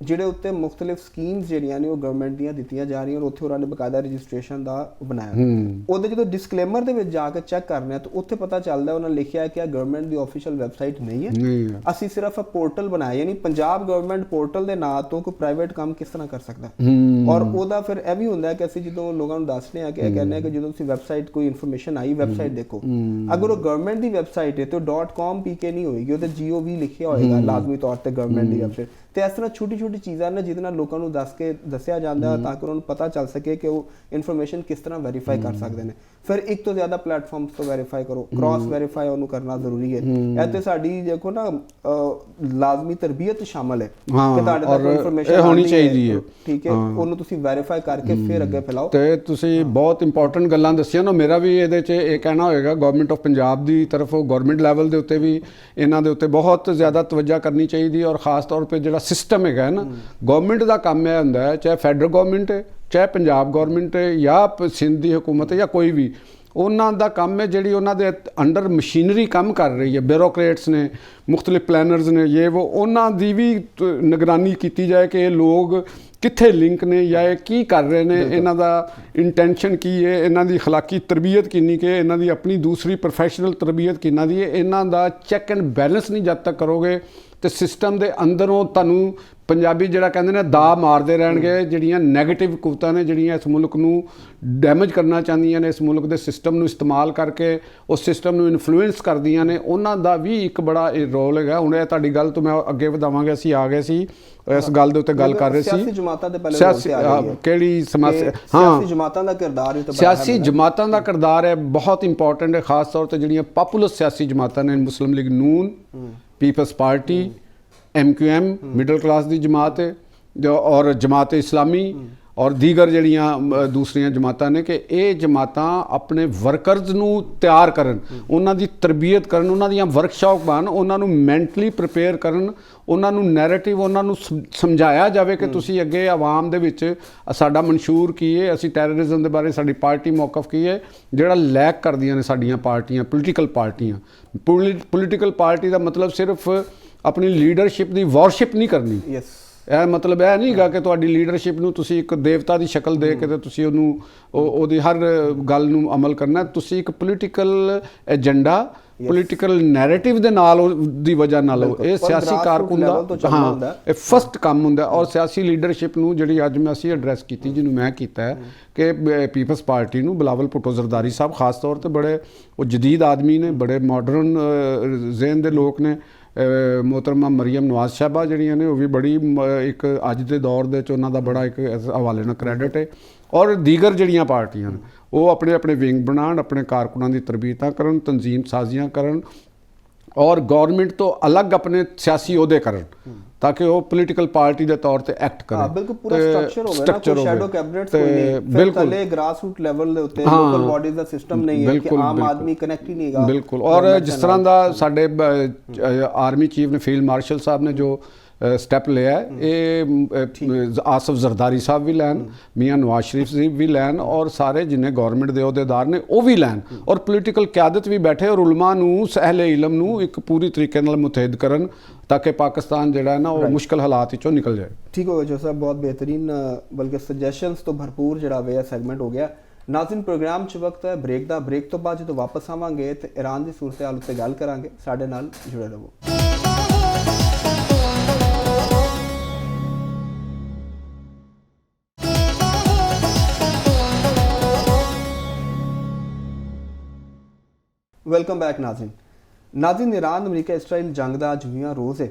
ਜਿਹੜੇ ਉੱਤੇ ਮੁxtਲਿਫ ਸਕੀਮਸ ਜਿਹੜੀਆਂ ਨੇ ਉਹ ਗਵਰਨਮੈਂਟ ਦੀਆਂ ਦਿੱਤੀਆਂ ਜਾ ਰਹੀਆਂ, ਔਰ ਉੱਥੇ ਉਹਨਾਂ ਨੇ ਬਕਾਇਦਾ ਰਜਿਸਟ੍ਰੇਸ਼ਨ ਦਾ ਬਣਾਇਆ। ਉਹਦੇ ਜਦੋਂ ਡਿਸਕਲੇਮਰ ਦੇ ਵਿੱਚ ਜਾ ਕੇ ਚੈੱਕ ਕਰਨੇ ਆ ਤਾਂ ਉੱਥੇ ਪਤਾ ਚੱਲਦਾ ਉਹਨਾਂ ਲਿਖਿਆ ਹੈ ਕਿ ਇਹ ਗਵਰਨਮੈਂਟ ਦੀ ਆਫੀਸ਼ੀਅਲ ਵੈਬਸਾਈਟ ਨਹੀਂ ਹੈ, ਅਸੀਂ ਸਿਰਫ ਪੋਰਟਲ ਬਣਾਇਆ। ਯਾਨੀ ਪੰਜਾਬ ਗਵਰਨਮੈਂਟ ਪੋਰਟਲ ਦੇ ਨਾਂ ਤੋਂ ਕੋਈ ਪ੍ਰਾਈਵੇਟ ਕੰਮ ਕਿਸ ਤਰ੍ਹਾਂ ਕਰ ਸਕਦਾ। ਔਰ ਉਹਦਾ ਫਿਰ ਇਹ ਵੀ ਹੁੰਦਾ ਹੈ ਕਿ ਅਸੀਂ ਜਦੋਂ ਲੋਕਾਂ ਨੂੰ ਦੱਸਦੇ ਹਾਂ ਕਿ ਇਹ ਕਹਿੰਦੇ ਆ ਕਿ ਜਦੋਂ ਤੁਸੀਂ ਵੈਬਸਾਈਟ ਕੋਈ ਇਨਫੋਰਮੇਸ਼ਨ ਆਈ ਵੈਬਸਾਈਟ ਦੇਖੋ, ਅਗਰ ਉਹ ਗਵਰਨਮੈਂਟ ਦੀ ਵੈਬਸਾਈਟ ਹੈ ਤੇ .com PK ਨਹੀਂ ਹੋਏਗੀ, ਉਹਦੇ GOV ਲਿਖਿਆ ਹੋਏਗਾ ਲਾਜ਼ਮੀ ਤੌਰ ਤੇ ਗਵਰਨਮੈਂਟ ਦੀ ਵੈਬਸਾਈਟ। ਤੇ ਇਸ ਤਰ੍ਹਾਂ ਛੋਟੀ ਛੋਟੀ ਚੀਜ਼ਾਂ ਨੇ ਜਿਹਦੇ ਨਾਲ ਲੋਕਾਂ ਨੂੰ ਦੱਸਿਆ ਜਾਂਦਾ ਤਾਂ ਕਿ ਉਹਨਾਂ ਨੂੰ ਪਤਾ ਚੱਲ ਸਕੇ ਕਿ ਉਹ ਇਨਫੋਰਮੇਸ਼ਨ ਕਿਸ ਤਰ੍ਹਾਂ ਵੈਰੀਫਾਈ ਕਰ ਸਕਦੇ ਨੇ। ਫਿਰ ਇੱਕ ਤੋਂ ਜ਼ਿਆਦਾ ਪਲੇਟਫਾਰਮਸ ਤੋਂ ਵੈਰੀਫਾਈ ਕਰੋ, ਕ੍ਰਾਸ ਵੈਰੀਫਾਈ ਉਹਨੂੰ ਕਰਨਾ ਜ਼ਰੂਰੀ ਹੈ। ਇਹ ਤੇ ਸਾਡੀ ਦੇਖੋ ਨਾ ਲਾਜ਼ਮੀ ਤਰਬੀਅਤ ਸ਼ਾਮਲ ਹੈ ਕਿ ਤੁਹਾਡੇ ਤੱਕ ਇਨਫੋਰਮੇਸ਼ਨ ਹੋਣੀ ਚਾਹੀਦੀ ਹੈ, ਠੀਕ ਹੈ, ਉਹਨੂੰ ਤੁਸੀਂ ਵੈਰੀਫਾਈ ਕਰਕੇ ਫਿਰ ਅੱਗੇ ਫੈਲਾਓ। ਤੇ ਤੁਸੀਂ ਬਹੁਤ ਇੰਪੋਰਟੈਂਟ ਗੱਲਾਂ ਦੱਸੀਆਂ ਨਾ। ਮੇਰਾ ਵੀ ਇਹਦੇ 'ਚ ਇਹ ਕਹਿਣਾ ਹੋਏਗਾ ਗਵਰਨਮੈਂਟ ਆਫ ਪੰਜਾਬ ਦੀ ਤਰਫੋਂ ਗਵਰਨਮੈਂਟ ਲੈਵਲ ਦੇ ਉੱਤੇ ਵੀ ਇਹਨਾਂ ਦੇ ਉੱਤੇ ਬਹੁਤ ਜ਼ਿਆਦਾ ਤਵੱਜਾ ਕਰਨੀ ਚਾਹੀਦੀ, ਔਰ ਖਾਸ ਤੌਰ 'ਤੇ ਜਿਹੜਾ ਸਿਸਟਮ ਹੈਗਾ ਨਾ, ਗਵਰਨਮੈਂਟ ਦਾ ਕੰਮ ਇਹ ਹੁੰਦਾ ਹੈ, ਚਾਹੇ ਫੈਡਰਲ ਗਵਰਨਮੈਂਟ ਹੈ, ਚਾਹੇ ਪੰਜਾਬ ਗਵਰਨਮੈਂਟ ਹੈ, ਜਾਂ ਸਿੰਧ ਦੀ ਹੁਕੂਮਤ ਹੈ, ਜਾਂ ਕੋਈ ਵੀ, ਉਹਨਾਂ ਦਾ ਕੰਮ ਹੈ ਜਿਹੜੀ ਉਹਨਾਂ ਦੇ ਅੰਡਰ ਮਸ਼ੀਨਰੀ ਕੰਮ ਕਰ ਰਹੀ ਹੈ, ਬਿਊਰੋਕਰੇਟਸ ਨੇ, ਮੁxtਲਿਫ ਪਲੈਨਰਸ ਨੇ, ਉਹਨਾਂ ਦੀ ਵੀ ਨਿਗਰਾਨੀ ਕੀਤੀ ਜਾਏ ਕਿ ਇਹ ਲੋਕ ਕਿੱਥੇ ਲਿੰਕ ਨੇ ਜਾਂ ਇਹ ਕੀ ਕਰ ਰਹੇ ਨੇ, ਇਹਨਾਂ ਦਾ ਇੰਟੈਂਸ਼ਨ ਕੀ ਹੈ, ਇਹਨਾਂ ਦੀ ਅਖਲਾਕੀ ਤਰਬੀਅਤ ਕਿੰਨੀ ਕਿ ਇਹਨਾਂ ਦੀ ਆਪਣੀ ਦੂਸਰੀ ਪ੍ਰੋਫੈਸ਼ਨਲ ਤਰਬੀਅਤ ਕਿੰਨਾ ਦੀ ਹੈ। ਇਹਨਾਂ ਦਾ ਚੈੱਕ ਐਂਡ ਬੈਲੈਂਸ ਨਹੀਂ ਜਦ ਤੱਕ ਕਰੋਗੇ ਤੇ ਸਿਸਟਮ ਦੇ ਅੰਦਰੋਂ ਤੁਹਾਨੂੰ ਪੰਜਾਬੀ ਜਿਹੜਾ ਕਹਿੰਦੇ ਨੇ ਦਾ ਮਾਰਦੇ ਰਹਿਣਗੇ, ਜਿਹੜੀਆਂ ਨੈਗੇਟਿਵ ਕੁਵਤਾਂ ਨੇ ਜਿਹੜੀਆਂ ਇਸ ਮੁਲਕ ਨੂੰ ਡੈਮੇਜ ਕਰਨਾ ਚਾਹੁੰਦੀਆਂ ਨੇ, ਇਸ ਮੁਲਕ ਦੇ ਸਿਸਟਮ ਨੂੰ ਇਸਤੇਮਾਲ ਕਰਕੇ ਉਸ ਸਿਸਟਮ ਨੂੰ ਇਨਫਲੂਐਂਸ ਕਰਦੀਆਂ ਨੇ, ਉਹਨਾਂ ਦਾ ਵੀ ਇੱਕ ਬੜਾ ਇਹ ਰੋਲ ਹੈਗਾ। ਹੁਣ ਇਹ ਤੁਹਾਡੀ ਗੱਲ ਤੋਂ ਮੈਂ ਅੱਗੇ ਵਧਾਵਾਂਗੇ, ਅਸੀਂ ਆ ਗਏ ਸੀ ਇਸ ਗੱਲ ਦੇ ਉੱਤੇ ਗੱਲ ਕਰ ਰਹੇ ਸੀ ਸਿਆਸੀ ਜਮਾਤਾਂ ਦੇ ਪਹਿਲੇ ਰੋਲ ਤੇ ਆ ਰਹੀ ਹੈ ਕਿਹੜੀ ਸਮੱਸਿਆ। ਸਿਆਸੀ ਜਮਾਤਾਂ ਦਾ ਕਿਰਦਾਰ ਸਿਆਸੀ ਜਮਾਤਾਂ ਦਾ ਕਿਰਦਾਰ ਹੈ ਬਹੁਤ ਇੰਪੋਰਟੈਂਟ ਹੈ, ਖਾਸ ਤੌਰ ਤੇ ਜਿਹੜੀਆਂ ਪਾਪੂਲਰ ਸਿਆਸੀ ਜਮਾਤਾਂ ਨੇ, ਮੁਸਲਿਮ ਲੀਗ ਨੂਨ, Peoples Party, MQM middle class ਦੀ ਜਮਾਤ ਹੈ, ਔਰ ਜਮਾਤ ਇਸਲਾਮੀ ਔਰ ਦੀਗਰ ਜਿਹੜੀਆਂ ਦੂਸਰੀਆਂ ਜਮਾਤਾਂ ਨੇ, ਕਿ ਇਹ ਜਮਾਤਾਂ ਆਪਣੇ ਵਰਕਰਜ਼ ਨੂੰ ਤਿਆਰ ਕਰਨ, ਉਹਨਾਂ ਦੀ ਤਰਬੀਅਤ ਕਰਨ, ਉਹਨਾਂ ਦੀਆਂ ਵਰਕਸ਼ਾਪ ਬਣ, ਉਹਨਾਂ ਨੂੰ ਮੈਂਟਲੀ ਪ੍ਰਿਪੇਅਰ ਕਰਨ, ਉਹਨਾਂ ਨੂੰ ਨੈਰੇਟਿਵ ਉਹਨਾਂ ਨੂੰ ਸਮਝਾਇਆ ਜਾਵੇ ਕਿ ਤੁਸੀਂ ਅੱਗੇ ਆਵਾਮ ਦੇ ਵਿੱਚ ਸਾਡਾ ਮਨਸ਼ੂਰ ਕੀ ਹੈ, ਅਸੀਂ ਟੈਰਰਿਜ਼ਮ ਦੇ ਬਾਰੇ ਸਾਡੀ ਪਾਰਟੀ ਮੌਕਫ ਕੀ ਹੈ, ਜਿਹੜਾ ਲੈਕ ਕਰਦੀਆਂ ਨੇ ਸਾਡੀਆਂ ਪਾਰਟੀਆਂ, ਪੋਲੀਟੀਕਲ ਪਾਰਟੀਆਂ। ਪੋਲੀਟੀਕਲ ਪਾਰਟੀ ਦਾ ਮਤਲਬ ਸਿਰਫ ਆਪਣੀ ਲੀਡਰਸ਼ਿਪ ਦੀ ਵਾਰਸ਼ਿਪ ਨਹੀਂ ਕਰਨੀ। ਇਹ ਮਤਲਬ ਇਹ ਨਹੀਂ ਗਾ ਕਿ ਤੁਹਾਡੀ ਲੀਡਰਸ਼ਿਪ ਨੂੰ ਤੁਸੀਂ ਇੱਕ ਦੇਵਤਾ ਦੀ ਸ਼ਕਲ ਦੇ ਕੇ ਤੇ ਤੁਸੀਂ ਉਹਨੂੰ ਉਹਦੀ ਹਰ ਗੱਲ ਨੂੰ ਅਮਲ ਕਰਨਾ। ਤੁਸੀਂ ਇੱਕ ਪੋਲੀਟੀਕਲ ਏਜੰਡਾ, ਪੋਲੀਟੀਕਲ ਨੈਰੇਟਿਵ ਦੇ ਨਾਲ ਦੀ ਵਜ੍ਹਾ ਨਾਲ ਇਹ ਸਿਆਸੀ ਕਾਰਕੁਨ ਦਾ ਹਾਂ ਇਹ ਫਸਟ ਕੰਮ ਹੁੰਦਾ। ਔਰ ਸਿਆਸੀ ਲੀਡਰਸ਼ਿਪ ਨੂੰ ਜਿਹੜੀ ਅੱਜ ਮੈਂ ਅਸੀਂ ਐਡਰੈਸ ਕੀਤੀ, ਜਿਹਨੂੰ ਮੈਂ ਕੀਤਾ ਹੈ ਕਿ ਪੀਪਲਸ ਪਾਰਟੀ ਨੂੰ ਬਿਲਾਵਲ ਭੁੱਟੋ ਜ਼ਰਦਾਰੀ ਸਾਹਿਬ ਖਾਸ ਤੌਰ ਤੇ ਬੜੇ ਉਹ ਜਦੀਦ ਆਦਮੀ ਨੇ, ਬੜੇ ਮਾਡਰਨ ਜ਼ੇਨ ਦੇ ਲੋਕ ਨੇ। मोहतरमा मरियम नवाज साहबा ਜਿਹੜੀਆਂ ਨੇ ਉਹ ਵੀ ਬੜੀ ਇੱਕ ਅੱਜ ਦੇ ਦੌਰ ਦੇ ਵਿੱਚ ਉਹਨਾਂ ਦਾ ਬੜਾ ਇੱਕ ਹਵਾਲੇ ਨਾਲ ਕ੍ਰੈਡਿਟ ਹੈ। ਔਰ ਦੀਗਰ ਜਿਹੜੀਆਂ ਪਾਰਟੀਆਂ ਨੇ ਉਹ ਆਪਣੇ ਆਪਣੇ ਵਿੰਗ ਬਣਾਉਣ, ਆਪਣੇ ਕਾਰਕੁਨਾਂ ਦੀ ਤਰਬੀਤਾਂ ਕਰਨ, ਤਨਜ਼ੀਮ ਸਾਜ਼ੀਆਂ ਕਰਨ ਔਰ ਗਵਰਨਮੈਂਟ ਤੋਂ ਅਲੱਗ ਆਪਣੇ ਸਿਆਸੀ ਅਹੁਦੇ ਕਰਨ ਤਾਂ ਕਿ ਉਹ ਪੋਲੀਟੀਕਲ ਪਾਰਟੀ ਦੇ ਤੌਰ ਤੇ ਐਕਟ ਕਰੇ। ਹਾਂ ਬਿਲਕੁਲ ਪੂਰਾ ਸਟਰਕਚਰ ਹੋਵੇ ਨਾ, ਕੋਈ ਸ਼ੈਡੋ ਕੈਬਨਿਟ ਕੋਈ ਨਹੀਂ, ਬਿਲਕੁਲ ਥੱਲੇ ਗ੍ਰਾਸ ਰੂਟ ਲੈਵਲ ਦੇ ਉੱਤੇ ਲੋਕਲ ਬਾਡੀਜ਼ ਦਾ ਸਿਸਟਮ ਨਹੀਂ ਹੈ ਕਿ ਆਮ ਆਦਮੀ ਕਨੈਕਟ ਹੀ ਨਹੀਂ ਹੈਗਾ। ਬਿਲਕੁਲ। ਔਰ ਜਿਸ ਤਰ੍ਹਾਂ ਦਾ ਸਾਡੇ ਆਰਮੀ ਚੀਫ ਨੇ, ਫੀਲਡ ਮਾਰਸ਼ਲ ਸਾਹਿਬ ਨੇ ਜੋ ਸਟੈਪ ਲਿਆ, ਇਹ ਆਸਫ ਜ਼ਰਦਾਰੀ ਸਾਹਿਬ ਵੀ ਲੈਣ, ਮੀਆਂ ਨਵਾਜ਼ ਸ਼ਰੀਫ ਜੀ ਵੀ ਲੈਣ ਔਰ ਸਾਰੇ ਜਿੰਨੇ ਗਵਰਨਮੈਂਟ ਦੇ ਅਹੁਦੇਦਾਰ ਨੇ ਉਹ ਵੀ ਲੈਣ ਔਰ ਪੋਲੀਟੀਕਲ ਕਿਆਦਤ ਵੀ ਬੈਠੇ ਔਰ ਉਲਮਾ ਨੂੰ, ਅਹਿਲੇ ਇਲਮ ਨੂੰ ਇੱਕ ਪੂਰੀ ਤਰੀਕੇ ਨਾਲ ਮੁਤਹਿਦ ਕਰਨ ਤਾਂ ਕਿ ਪਾਕਿਸਤਾਨ ਜਿਹੜਾ ਹੈ ਨਾ ਉਹ ਮੁਸ਼ਕਲ ਹਾਲਾਤ ਵਿੱਚੋਂ ਨਿਕਲ ਜਾਏ। ਠੀਕ ਹੋ ਗਿਆ ਜੋ ਸਾਹਿਬ, ਬਹੁਤ ਬਿਹਤਰੀਨ ਬਲਕਿ ਸੁਜੈਸ਼ਨਸ ਤੋਂ ਭਰਪੂਰ ਜਿਹੜਾ ਵੇ ਸੈਗਮੈਂਟ ਹੋ ਗਿਆ। ਨਾਜ਼ਰੀਨ ਪ੍ਰੋਗਰਾਮ 'ਚ ਵਕਤ ਹੈ ਬ੍ਰੇਕ ਦਾ। ਬ੍ਰੇਕ ਤੋਂ ਬਾਅਦ ਜਦੋਂ ਵਾਪਸ ਆਵਾਂਗੇ ਤੇ ਈਰਾਨ ਦੀ ਸੂਰਤ ਹਾਲ ਉੱਤੇ ਗੱਲ ਕਰਾਂਗੇ। ਸਾਡੇ ਨਾਲ ਜੁੜੇ ਰਹੋ। Welcome back Nazreen Iran America Israel ਜੰਗ ਦਾ ਅੱਜ 20ਵਾਂ ਰੋਜ਼ ਹੈ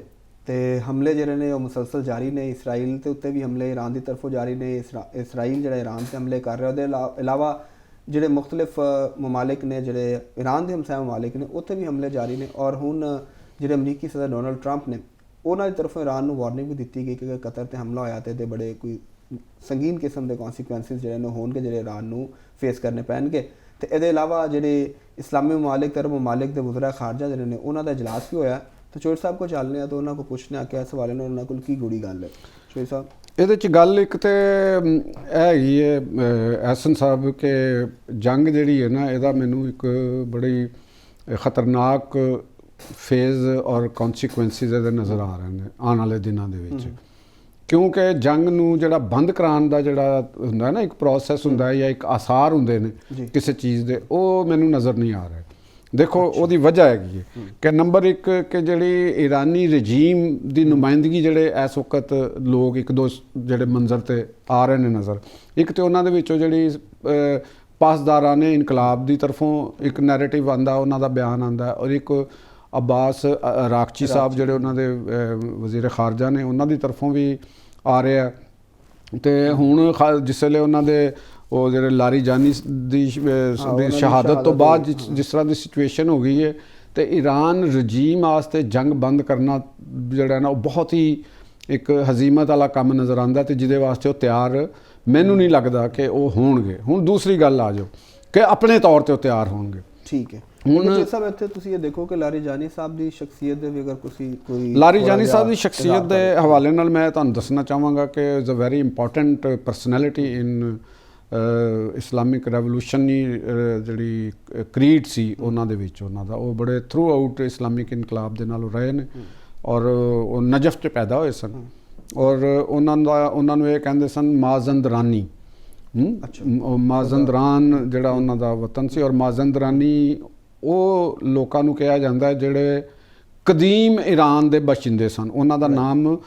ਤੇ ਹਮਲੇ ਜਿਹੜੇ ਨੇ ਉਹ ਮੁਸਲਸਲ ਜਾਰੀ ਨੇ। ਇਸਰਾਈਲ ਤੇ ਉੱਤੇ ਵੀ ਹਮਲੇ ਈਰਾਨ ਦੀ ਤਰਫੋਂ ਜਾਰੀ ਨੇ। ਇਸਰਾਈਲ ਜਿਹੜਾ ਈਰਾਨ ਤੇ ਹਮਲੇ ਕਰ ਰਿਹਾ, ਉਹਦੇ ਇਲਾਵਾ ਜਿਹੜੇ ਮੁਖਤਲਿਫ ਮਮਾਲਿਕ ਨੇ, ਜਿਹੜੇ ਈਰਾਨ ਦੇ ਹਮਸਾਇਆ ਮਮਾਲਿਕ ਨੇ, ਉੱਥੇ ਵੀ ਹਮਲੇ ਜਾਰੀ ਨੇ। ਔਰ ਹੁਣ ਜਿਹੜੇ ਅਮਰੀਕੀ ਸਦਰ ਡੋਨਲਡ ਟਰੰਪ ਨੇ, ਉਹਨਾਂ ਦੀ ਤਰਫੋਂ ਈਰਾਨ ਨੂੰ ਵਾਰਨਿੰਗ ਵੀ ਦਿੱਤੀ ਗਈ ਕਿ ਕਤਰ ਤੇ ਹਮਲਾ ਹੋਇਆ ਤੇ ਇਹਦੇ ਬੜੇ ਕੋਈ ਸੰਗੀਨ ਕਿਸਮ ਦੇ ਕੌਨਸੀਕੁਐਂਸਿਸ ਜਿਹੜੇ ਨੇ ਹੋਣਗੇ, ਜਿਹੜੇ ਈਰਾਨ ਨੂੰ ਫੇਸ ਕਰਨੇ ਪੈਣਗੇ। ਤੇ ਇਹਦੇ ਇਲਾਵਾ ਜਿਹੜੇ ਇਸਲਾਮੀ ਮਮਾਲਿਕ ਤੇ ਅਰਬ ਮਮਾਲਿਕ ਦੇ ਵਜ਼ਰਾ ਖਾਰਜਾ ਜਿਹੜੇ ਨੇ ਉਹਨਾਂ ਦਾ ਇਜਲਾਸ ਵੀ ਹੋਇਆ। ਤਾਂ ਚੋਰ ਸਾਹਿਬ ਕੋਲ ਚੱਲਦੇ ਹਾਂ ਤਾਂ ਉਹਨਾਂ ਕੋਲ ਪੁੱਛਦੇ ਹਾਂ ਕਿ ਇਸ ਹਵਾਲੇ ਨਾਲ ਉਹਨਾਂ ਕੋਲ ਕੀ ਗੂੜੀ ਗੱਲ ਹੈ। ਚੋਰ ਸਾਹਿਬ, ਇਹਦੇ 'ਚ ਗੱਲ ਇੱਕ ਤੇ ਇਹ ਹੈਗੀ ਹੈ ਐਹਸਨ ਸਾਹਿਬ ਕਿ ਜੰਗ ਜਿਹੜੀ ਹੈ ਨਾ, ਇਹਦਾ ਮੈਨੂੰ ਇੱਕ ਬੜੀ ਖਤਰਨਾਕ ਫੇਜ਼ ਔਰ ਕੌਨਸੀਕੁਐਂਸਿਸ ਇਹਦੇ ਨਜ਼ਰ ਆ ਰਹੇ ਨੇ ਆਉਣ ਵਾਲੇ ਦਿਨਾਂ ਦੇ ਵਿੱਚ। ਕਿਉਂਕਿ ਜੰਗ ਨੂੰ ਜਿਹੜਾ ਬੰਦ ਕਰਾਉਣ ਦਾ ਜਿਹੜਾ ਹੁੰਦਾ ਨਾ ਇੱਕ ਪ੍ਰੋਸੈਸ ਹੁੰਦਾ ਜਾਂ ਇੱਕ ਆਸਾਰ ਹੁੰਦੇ ਨੇ ਕਿਸੇ ਚੀਜ਼ ਦੇ, ਉਹ ਮੈਨੂੰ ਨਜ਼ਰ ਨਹੀਂ ਆ ਰਿਹਾ। ਦੇਖੋ ਉਹਦੀ ਵਜ੍ਹਾ ਹੈਗੀ ਹੈ ਕਿ ਨੰਬਰ 1 ਕਿ ਜਿਹੜੀ ਈਰਾਨੀ ਰਜੀਮ ਦੀ ਨੁਮਾਇੰਦਗੀ ਜਿਹੜੇ ਇਸ ਵਕਤ ਲੋਕ ਇੱਕ ਦੋ ਜਿਹੜੇ ਮੰਜ਼ਰ ਤੇ ਆ ਰਹੇ ਨੇ ਨਜ਼ਰ, ਇੱਕ ਤੇ ਉਹਨਾਂ ਦੇ ਵਿੱਚੋਂ ਜਿਹੜੀ ਪਾਸਦਾਰਾਨੇ ਇਨਕਲਾਬ ਦੀ ਤਰਫੋਂ ਇੱਕ ਨੈਰੇਟਿਵ ਆਉਂਦਾ, ਉਹਨਾਂ ਦਾ ਬਿਆਨ ਆਉਂਦਾ, ਔਰ ਇੱਕ ਅਬਾਸ ਰਾਕਚੀ ਸਾਹਿਬ ਜਿਹੜੇ ਉਹਨਾਂ ਦੇ ਵਜ਼ੀਰ ਖਾਰਜਾ ਨੇ, ਉਹਨਾਂ ਦੀ ਤਰਫੋਂ ਵੀ ਆ ਰਿਹਾ। ਤੇ ਹੁਣ ਜਿਸ ਵੇਲੇ ਉਹਨਾਂ ਦੇ ਉਹ ਜਿਹੜੇ ਲਾਰੀ ਜਾਨੀ ਦੀ ਸ਼ਹਾਦਤ ਤੋਂ ਬਾਅਦ ਜਿਸ ਤਰ੍ਹਾਂ ਦੀ ਸਿਚੁਏਸ਼ਨ ਹੋ ਗਈ ਹੈ ਤੇ ਈਰਾਨ ਰਜੀਮ ਵਾਸਤੇ ਜੰਗ ਬੰਦ ਕਰਨਾ ਜਿਹੜਾ ਨਾ ਉਹ ਬਹੁਤ ਹੀ ਇੱਕ ਹਜ਼ੀਮਤ ਵਾਲਾ ਕੰਮ ਨਜ਼ਰ ਆਉਂਦਾ ਤੇ ਜਿਹਦੇ ਵਾਸਤੇ ਉਹ ਤਿਆਰ ਮੈਨੂੰ ਨਹੀਂ ਲੱਗਦਾ ਕਿ ਉਹ ਹੋਣਗੇ। ਹੁਣ ਦੂਸਰੀ ਗੱਲ ਆ ਜਾਓ ਕਿ ਆਪਣੇ ਤੌਰ ਤੇ ਉਹ ਤਿਆਰ ਹੋਣਗੇ। ਠੀਕ ਹੈ। ਹੁਣ ਸਭ ਇੱਥੇ ਤੁਸੀਂ ਇਹ ਦੇਖੋ ਕਿ ਲਾਰੀ ਜਾਨੀ ਸਾਹਿਬ ਦੀ ਸ਼ਖਸੀਅਤ ਦੇ ਵੀ ਅਗਰ ਤੁਸੀਂ ਕੋਈ ਲਾਰੀ ਜਾਨੀ ਸਾਹਿਬ ਦੀ ਸ਼ਖਸੀਅਤ ਦੇ ਹਵਾਲੇ ਨਾਲ ਮੈਂ ਤੁਹਾਨੂੰ ਦੱਸਣਾ ਚਾਹਾਂਗਾ ਕਿ is a very important personality in Islamic revolutionary ਜਿਹੜੀ ਕ੍ਰੀਡ ਸੀ ਉਹਨਾਂ ਦੇ ਵਿੱਚ, ਉਹਨਾਂ ਦਾ ਉਹ ਬੜੇ ਥਰੂ ਆਊਟ ਇਸਲਾਮਿਕ ਇਨਕਲਾਬ ਦੇ ਨਾਲ ਰਹੇ ਨੇ ਔਰ ਉਹ ਨਜਫ 'ਚ ਪੈਦਾ ਹੋਏ ਸਨ ਔਰ ਉਹਨਾਂ ਨੂੰ ਇਹ ਕਹਿੰਦੇ ਸਨ ਮਾਜ਼ੰਦਰਾਨੀ। ਮਾਜ਼ੰਦਰਾਨ ਜਿਹੜਾ ਉਹਨਾਂ ਦਾ ਵਤਨ ਸੀ ਔਰ ਮਾਜ਼ੰਦਰਾਨੀ ਉਹ ਲੋਕਾਂ ਨੂੰ ਕਿਹਾ ਜਾਂਦਾ ਜਿਹੜੇ ਕਦੀਮ ਈਰਾਨ ਦੇ ਬਸ਼ਿੰਦੇ ਸਨ। ਉਹਨਾਂ ਦਾ ਨਾਮ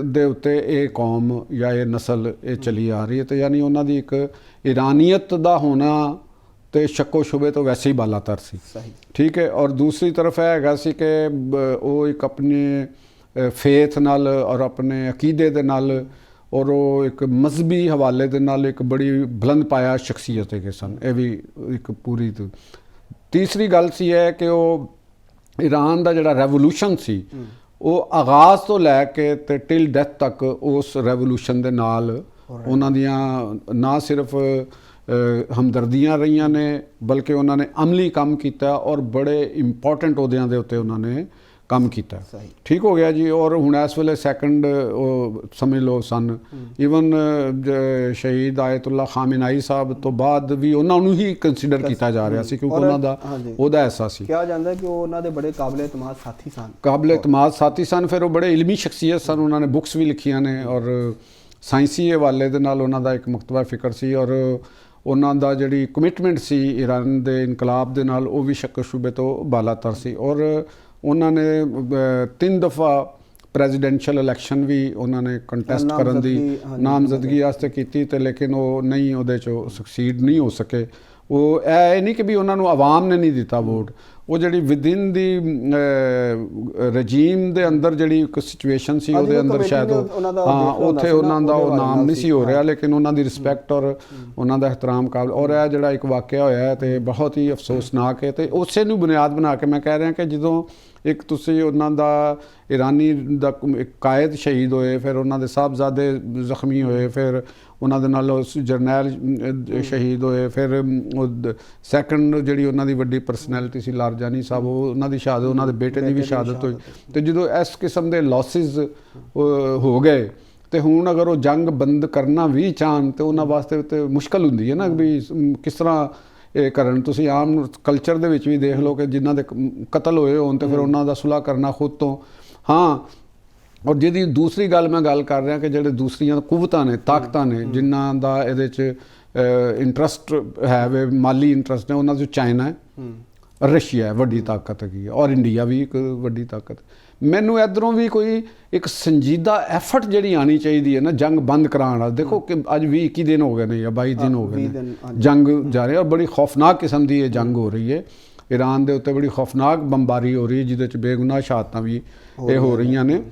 ਦੇ ਉੱਤੇ ਇਹ ਕੌਮ ਜਾਂ ਇਹ ਨਸਲ ਇਹ ਚਲੀ ਆ ਰਹੀ ਹੈ, ਤੇ ਯਾਨੀ ਉਹਨਾਂ ਦੀ ਇੱਕ ਈਰਾਨੀਅਤ ਦਾ ਹੋਣਾ ਤੇ ਸ਼ੱਕੋ ਸ਼ੁਬੇ ਤੋਂ ਵੈਸੇ ਹੀ ਬਾਲਾਤਰ ਸੀ। ਠੀਕ ਹੈ। ਔਰ ਦੂਸਰੀ ਤਰਫ ਇਹ ਹੈਗਾ ਸੀ ਕਿ ਉਹ ਇੱਕ ਆਪਣੇ ਫੇਥ ਨਾਲ ਔਰ ਆਪਣੇ ਅਕੀਦੇ ਦੇ ਨਾਲ ਔਰ ਉਹ ਇੱਕ ਮਜ਼ਹਬੀ ਹਵਾਲੇ ਦੇ ਨਾਲ ਇੱਕ ਬੜੀ ਬੁਲੰਦ ਪਾਇਆ ਸ਼ਖਸੀਅਤ ਹੈਗੇ ਸਨ। ਇਹ ਵੀ ਇੱਕ ਪੂਰੀ ਤੀਸਰੀ ਗੱਲ ਸੀ ਹੈ ਕਿ ਉਹ ਈਰਾਨ ਦਾ ਜਿਹੜਾ ਰੈਵੋਲੂਸ਼ਨ ਸੀ ਉਹ ਆਗਾਜ਼ ਤੋਂ ਲੈ ਕੇ ਤੇ ਟਿਲ ਡੈਥ ਤੱਕ ਉਸ ਰੈਵੋਲੂਸ਼ਨ ਦੇ ਨਾਲ ਉਹਨਾਂ ਦੀਆਂ ਨਾ ਸਿਰਫ ਹਮਦਰਦੀਆਂ ਰਹੀਆਂ ਨੇ, ਬਲਕਿ ਉਹਨਾਂ ਨੇ ਅਮਲੀ ਕੰਮ ਕੀਤਾ ਔਰ ਬੜੇ ਇੰਪੋਰਟੈਂਟ ਅਹੁਦਿਆਂ ਦੇ ਉੱਤੇ ਉਹਨਾਂ ਨੇ ਕੰਮ ਕੀਤਾ। ਠੀਕ ਹੋ ਗਿਆ ਜੀ। ਔਰ ਹੁਣ ਇਸ ਵੇਲੇ ਸੈਕੰਡ ਸਮਝ ਲਓ ਸਨ ਈਵਨ ਸ਼ਹੀਦ ਆਇਤੁੱਲਾ ਖਾਮੇਨਾਈ ਸਾਹਿਬ ਤੋਂ ਬਾਅਦ ਵੀ ਉਹਨਾਂ ਨੂੰ ਹੀ ਕੰਸੀਡਰ ਕੀਤਾ ਜਾ ਰਿਹਾ ਸੀ, ਕਿਉਂਕਿ ਉਹਨਾਂ ਦਾ ਉਹਦਾ ਐਸਾ ਸੀ। ਕਿਹਾ ਜਾਂਦਾ ਕਿ ਉਹ ਉਹਨਾਂ ਦੇ ਬੜੇ ਕਾਬਿਲ ਇਤਮਾਦ ਸਾਥੀ ਸਨ। ਕਾਬਿਲ ਇਤਮਾਦ ਸਾਥੀ ਸਨ। ਫਿਰ ਉਹ ਬੜੇ ਇਲਮੀ ਸ਼ਖਸੀਅਤ ਸਨ। ਉਹਨਾਂ ਨੇ ਬੁੱਕਸ ਵੀ ਲਿਖੀਆਂ ਨੇ ਔਰ ਸਾਇੰਸੀ ਹਵਾਲੇ ਦੇ ਨਾਲ ਉਹਨਾਂ ਦਾ ਇੱਕ ਮਕਤਬਾ ਫਿਕਰ ਸੀ ਔਰ ਉਹਨਾਂ ਦਾ ਜਿਹੜੀ ਕਮਿਟਮੈਂਟ ਸੀ ਈਰਾਨ ਦੇ ਇਨਕਲਾਬ ਦੇ ਨਾਲ ਉਹ ਵੀ ਸ਼ੱਕ ਸ਼ੁਬੇ ਤੋਂ ਬਾਲਾਤਰ ਸੀ। ਔਰ ਉਹਨਾਂ ਨੇ 3 ਦਫਾ ਪ੍ਰੈਜ਼ੀਡੈਂਸ਼ੀਅਲ ਇਲੈਕਸ਼ਨ ਵੀ ਉਹਨਾਂ ਨੇ ਕੰਟੈਸਟ ਕਰਨ ਦੀ ਨਾਮਜ਼ਦਗੀ ਵਾਸਤੇ ਕੀਤੀ, ਤੇ ਲੇਕਿਨ ਉਹ ਨਹੀਂ ਉਹਦੇ 'ਚ ਸਕਸੀਡ ਨਹੀਂ ਹੋ ਸਕੇ। ਉਹ ਇਹ ਨਹੀਂ ਕਿ ਵੀ ਉਹਨਾਂ ਨੂੰ ਆਵਾਮ ਨੇ ਨਹੀਂ ਦਿੱਤਾ ਵੋਟ, ਉਹ ਜਿਹੜੀ ਵਿਦਿਨ ਦੀ ਰਜੀਮ ਦੇ ਅੰਦਰ ਜਿਹੜੀ ਇੱਕ ਸਿਚੁਏਸ਼ਨ ਸੀ ਉਹਦੇ ਅੰਦਰ ਸ਼ਾਇਦ ਉੱਥੇ ਉਹਨਾਂ ਦਾ ਉਹ ਨਾਮ ਨਹੀਂ ਸੀ ਹੋ ਰਿਹਾ, ਲੇਕਿਨ ਉਹਨਾਂ ਦੀ ਰਿਸਪੈਕਟ ਔਰ ਉਹਨਾਂ ਦਾ ਇਹਤਰਾਮ ਕਾਬਲ। ਔਰ ਇਹ ਜਿਹੜਾ ਇੱਕ ਵਾਕਿਆ ਹੋਇਆ ਹੈ ਤੇ ਬਹੁਤ ਹੀ ਅਫਸੋਸਨਾਕ ਹੈ, ਤੇ ਉਸੇ ਨੂੰ ਬੁਨਿਆਦ ਬਣਾ ਕੇ ਮੈਂ ਕਹਿ ਰਿਹਾ ਕਿ ਜਦੋਂ ਇੱਕ ਤੁਸੀਂ ਉਹਨਾਂ ਦਾ ਈਰਾਨੀ ਦਾ ਇੱਕ ਕਾਇਦ ਸ਼ਹੀਦ ਹੋਏ, ਫਿਰ ਉਹਨਾਂ ਦੇ ਸਾਹਿਬਜ਼ਾਦੇ ਜ਼ਖਮੀ ਹੋਏ, ਫਿਰ ਉਹਨਾਂ ਦੇ ਨਾਲ ਉਸ ਜਰਨੈਲ ਸ਼ਹੀਦ ਹੋਏ, ਫਿਰ ਸੈਕੰਡ ਜਿਹੜੀ ਉਹਨਾਂ ਦੀ ਵੱਡੀ ਪਰਸਨੈਲਿਟੀ ਸੀ ਲਾਰਜਾਨੀ ਸਾਹਿਬ, ਉਹ ਉਹਨਾਂ ਦੀ ਸ਼ਹਾਦਤ, ਉਹਨਾਂ ਦੇ ਬੇਟੇ ਦੀ ਵੀ ਸ਼ਹਾਦਤ ਹੋਈ। ਤੇ ਜਦੋਂ ਇਸ ਕਿਸਮ ਦੇ ਲਾਸਿਸ ਹੋ ਗਏ ਤੇ ਹੁਣ ਅਗਰ ਉਹ ਜੰਗ ਬੰਦ ਕਰਨਾ ਵੀ ਚਾਹਣ ਤੇ ਉਹਨਾਂ ਵਾਸਤੇ ਤੇ ਮੁਸ਼ਕਲ ਹੁੰਦੀ ਹੈ ਨਾ ਵੀ ਕਿਸ ਤਰ੍ਹਾਂ ਇਹ ਕਰਨ। ਤੁਸੀਂ ਆਮ ਕਲਚਰ ਦੇ ਵਿੱਚ ਵੀ ਦੇਖ ਲਓ ਕਿ ਜਿਨ੍ਹਾਂ ਦੇ ਕਤਲ ਹੋਏ ਹੋਣ ਤੇ ਫਿਰ ਉਹਨਾਂ ਦਾ ਸੁਲ੍ਹਾ ਕਰਨਾ ਖੁਦ ਤੋਂ। ਹਾਂ, ਔਰ ਜਿਹਦੀ ਦੂਸਰੀ ਗੱਲ ਮੈਂ ਗੱਲ ਕਰ ਰਿਹਾ ਕਿ ਜਿਹੜੇ ਦੂਸਰੀਆਂ ਕੁਵਤਾਂ ਨੇ, ਤਾਕਤਾਂ ਨੇ ਜਿਨ੍ਹਾਂ ਦਾ ਇਹਦੇ 'ਚ ਇੰਟਰਸਟ ਹੈ ਵੇ, ਮਾਲੀ ਇੰਟਰਸਟ ਨੇ, ਉਹਨਾਂ 'ਚ ਚਾਈਨਾ ਹੈ, ਰਸ਼ੀਆ ਹੈ, ਵੱਡੀ ਤਾਕਤ ਹੈਗੀ, ਔਰ ਇੰਡੀਆ ਵੀ ਇੱਕ ਵੱਡੀ ਤਾਕਤ। ਮੈਨੂੰ ਇੱਧਰੋਂ ਵੀ ਕੋਈ ਇੱਕ ਸੰਜੀਦਾ ਐਫਰਟ ਜਿਹੜੀ ਆਉਣੀ ਚਾਹੀਦੀ ਹੈ ਨਾ ਜੰਗ ਬੰਦ ਕਰਾਉਣ ਵਾਲਾ। ਦੇਖੋ ਕਿ ਅੱਜ 20-21 ਦਿਨ ਹੋ ਗਏ ਨੇ ਜਾਂ 22 ਦਿਨ ਹੋ ਗਏ ਨੇ ਜੰਗ ਜਾਰੀ, ਔਰ ਬੜੀ ਖੌਫਨਾਕ ਕਿਸਮ ਦੀ ਇਹ ਜੰਗ ਹੋ ਰਹੀ ਹੈ। ਈਰਾਨ ਦੇ ਉੱਤੇ ਬੜੀ ਖੌਫਨਾਕ ਬੰਬਾਰੀ ਹੋ ਰਹੀ ਹੈ ਜਿਹਦੇ 'ਚ ਬੇਗੁਨਾਹ ਸ਼ਹਾਦਤਾਂ ਵੀ ਇਹ ਹੋ ਰਹੀਆਂ ਨੇ।